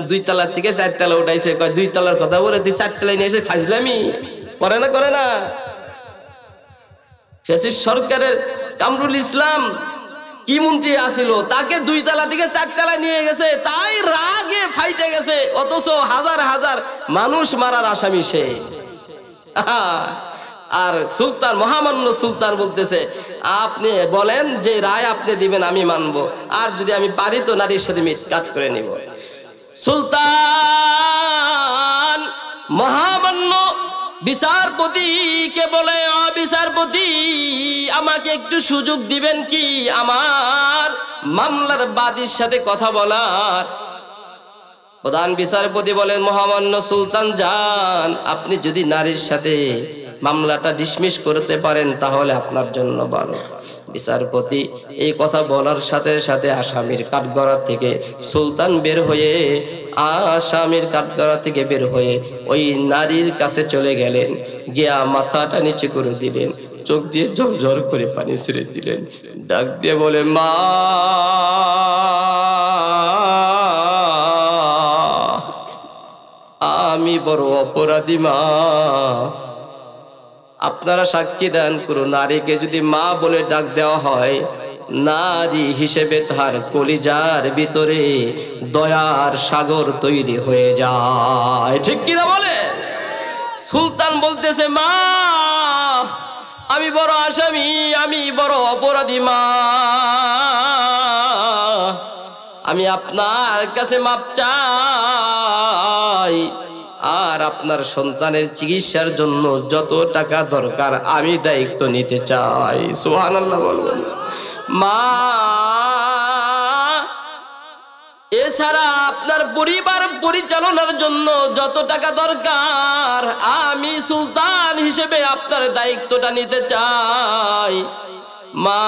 দুই তালার থেকে 4 তালা উঠাইছে, কয় 2 তালার কথা বলে তুই 4 তালায় নিয়ে এসে ফাজলামি করে না, করে না। ফ্যাসিস্ট সরকারের কামরুল ইসলাম কি মন্ত্রী আসিল, তাকে 2 তালা থেকে 4 তালা নিয়ে গেছে, তাই রাগে ফাইটে গেছে, অথচ হাজার হাজার মানুষ মারার আসামি সে। আর সুলতান, মহামান্য সুলতান বলতেছে, আপনি বলেন যে রায় আপনি দিবেন আমি মানব, আর যদি আমি পারি তো নারীর সাথে মিট কাট করে নিব। সুলতান মহামান্য বিচারপতিকে বলে, বিচারপতি, আমাকে একটু সুযোগ দিবেন কি আমার মামলার বাদীর সাথে কথা বলার? প্রধান বিচারপতি বলেন, মহামান্য সুলতান যান, আপনি যদি নারীর সাথে মামলাটা ডিসমিস করতে পারেন তাহলে আপনার জন্য ভালো। বিচারপতি এই কথা বলার সাথে সাথে আসামির কাঠগড়া থেকে সুলতান বের হয়ে, আসামির কাঠগড়া থেকে বের হয়ে ওই নারীর কাছে চলে গেলেন, গিয়া মাথাটা নিচু করে দিলেন, চোখ দিয়ে ঝরঝর করে পানি ছেড়ে দিলেন, ডাক দিয়ে বলে, মা, আমি বড় অপরাধী মা, আপনারা সাক্ষী দান করুন, নারীকে যদি মা বলে ডাক দেওয়া হয়, নারী হিসেবে তার কলিজার ভিতরে দয়ার সাগর তৈরি হয়ে যায়। ঠিক কিনা বলে? সুলতান বলতেছে, মা, আমি বড় আসামি, আমি বড় অপরাধী মা, আমি আপনার কাছে মাপ চাই, আর আপনার সন্তানের চিকিৎসার জন্য যত টাকা দরকার আমি দায়িত্ব নিতে চাই। সুবহানাল্লাহ বলবেন। মা, এছাড়া আপনার পরিবার পরিচালনার জন্য যত টাকা দরকার আমি সুলতান হিসেবে আপনার দায়িত্বটা নিতে চাই। মা,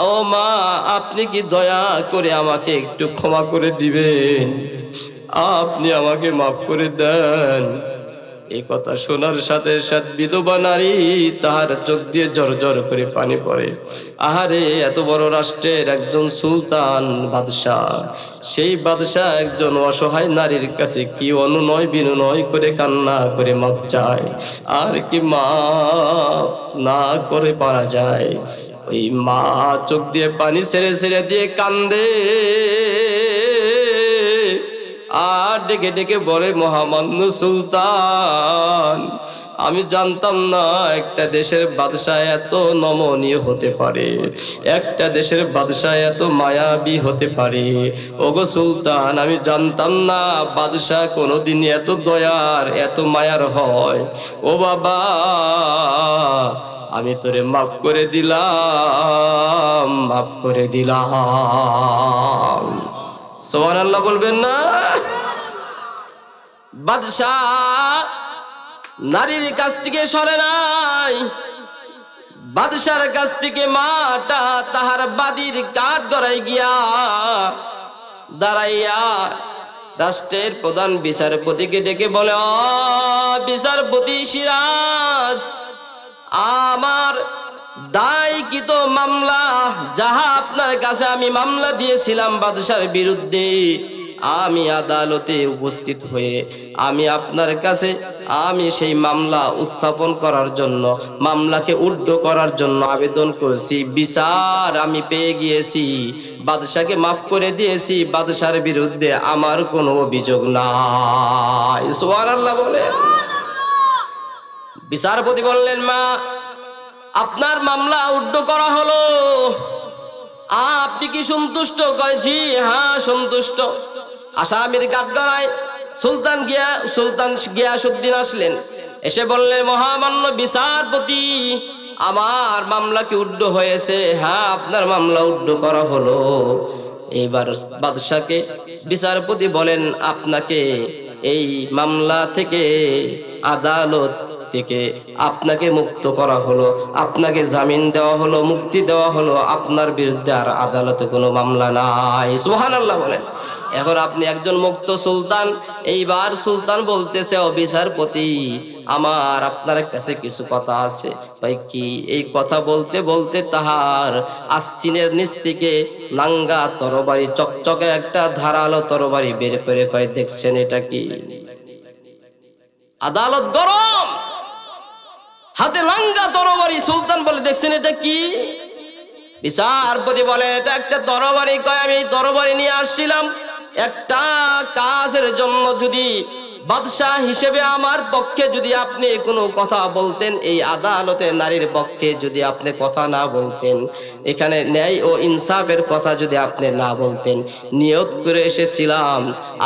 ও মা, আপনি কি দয়া করে আমাকে একটু ক্ষমা করে দিবেন? আপনি আমাকে মাফ করে দেন। এই কথা শোনার সাথে সাথে বিধবা নারী তাহার চোখ দিয়ে ঝরঝর করে পানি পড়ে। আহারে, এত বড় রাষ্ট্রের একজন সুলতান বাদশাহ, সেই বাদশাহ একজন অসহায় নারীর কাছে কি অনুনয় বিনয় করে কান্না করে মাপ চায়, আর কি মাপ না করে পারা যায়? ওই মা চোখ দিয়ে পানি ছেড়ে ছেড়ে দিয়ে কান্দে আর ডেকে ডেকে বলে, মহামান্য সুলতান, আমি জানতাম না একটা দেশের বাদশাহ এত নমনীয় হতে পারে, একটা দেশের বাদশাহ এত মায়াবী হতে পারে। ওগো সুলতান, আমি জানতাম না বাদশাহ কোনোদিন এত দয়ার এত মায়ার হয়। ও বাবা, আমি তোরে মাফ করে দিলাম, মাফ করে দিলাম। সুবহানাল্লাহ বলবেন না? বাদশাহ নারীর কাছ থেকে সরে নাই। বাদশার কাছ থেকে মাটা তাহার বাদির কাঠ গড়াই গিয়া দাঁড়াইয়া রাষ্ট্রের প্রধান বিচারপতিকে ডেকে বলে, ও বিচারপতি সিরাজ, আমার দায়কৃত মামলা যাহা আপনার কাছে আমি মামলা দিয়েছিলাম বাদশার বিরুদ্ধে, আমি আদালতে উপস্থিত হয়ে আমি আপনার কাছে আমি সেই মামলা উত্থাপন করার জন্য, মামলাকে উড্ড করার জন্য আবেদন করেছি। বিচার আমি পেয়ে গিয়েছি, বাদশাকে মাফ করে দিয়েছি, বাদশার বিরুদ্ধে আমার কোনো অভিযোগ নাই। সুবহানাল্লাহ বলেন। বিচারপতি বললেন, মা, আপনার মামলা উড্ড করা হলো, আপনি কি সন্তুষ্ট? কয়, জি হ্যাঁ সন্তুষ্ট। আসামির কাঠগড়ায় সুলতান গিয়াসউদ্দিন আসলেন। এসে বললেন, মহামান্য বিচারপতি, আমার মামলা কি উড্ড হয়েছে? হ্যাঁ, আপনার মামলা উড্ড করা হলো। এবার বাদশাকে বিচারপতি বলেন, আপনাকে এই মামলা থেকে আদালত থেকে আপনাকে মুক্ত করা হলো, আপনাকে জামিন দেওয়া হলো, মুক্তি দেওয়া হলো, আপনার বিরুদ্ধে আর আদালতে কোনো মামলা নাই। সুবহানাল্লাহ বলেন। এখন আপনি একজন মুক্ত সুলতান। এইবার সুলতান বলতেছে, ও বিচারপতি, আমার আপনার কাছে কিছু কথা আছে। ভাই কি? এই কথা বলতে বলতে তাহার আস্তিনের নিচ থেকে নাঙ্গা তরবারি, চকচকে একটা ধারালো তরবারি বের করে কয়, দেখছেন এটা কি? আদালত গরম, হাতে নাঙ্গা তরবারি। সুলতান বলে, দেখছেন এটা কি? বিচারপতি বলে, এটা একটা তরবারি। কয়, আমি তরবারি নিয়ে আসছিলাম একটা কাজের জন্য। যদি বাদশাহ হিসেবে আমার পক্ষে যদি আপনি কোনো কথা বলতেন, এই আদালতে নারীর পক্ষে যদি আপনি কথা না বলতেন, এখানে ন্যায় ও ইনসাফের কথা যদি আপনি না বলতেন, নিয়ত করে এসেছিলাম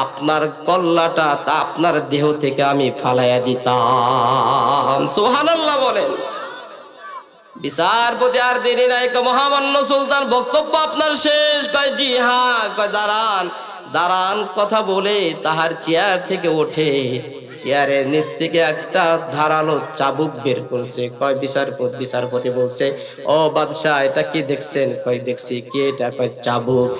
আপনার কল্লাটা তা আপনার দেহ থেকে আমি ফালাইয়া দিতাম। সুবহানাল্লাহ বলেন। বিচারপতি আর দেরি নাই, মহামান্য সুলতান, বক্তব্য আপনার শেষ? কয়, জি হ্যাঁ। কয়, দাঁড়ান দাঁড়ান। কথা বলে তাহার চেয়ার থেকে ওঠে, চেয়ারের নিচ থেকে একটা ধারালো চাবুক বের করছে। কয়, বিচারপতি বলছে, ও বাদশাহ, এটা কি দেখছেন? কয়, দেখছি। কি এটা? কয়, চাবুক।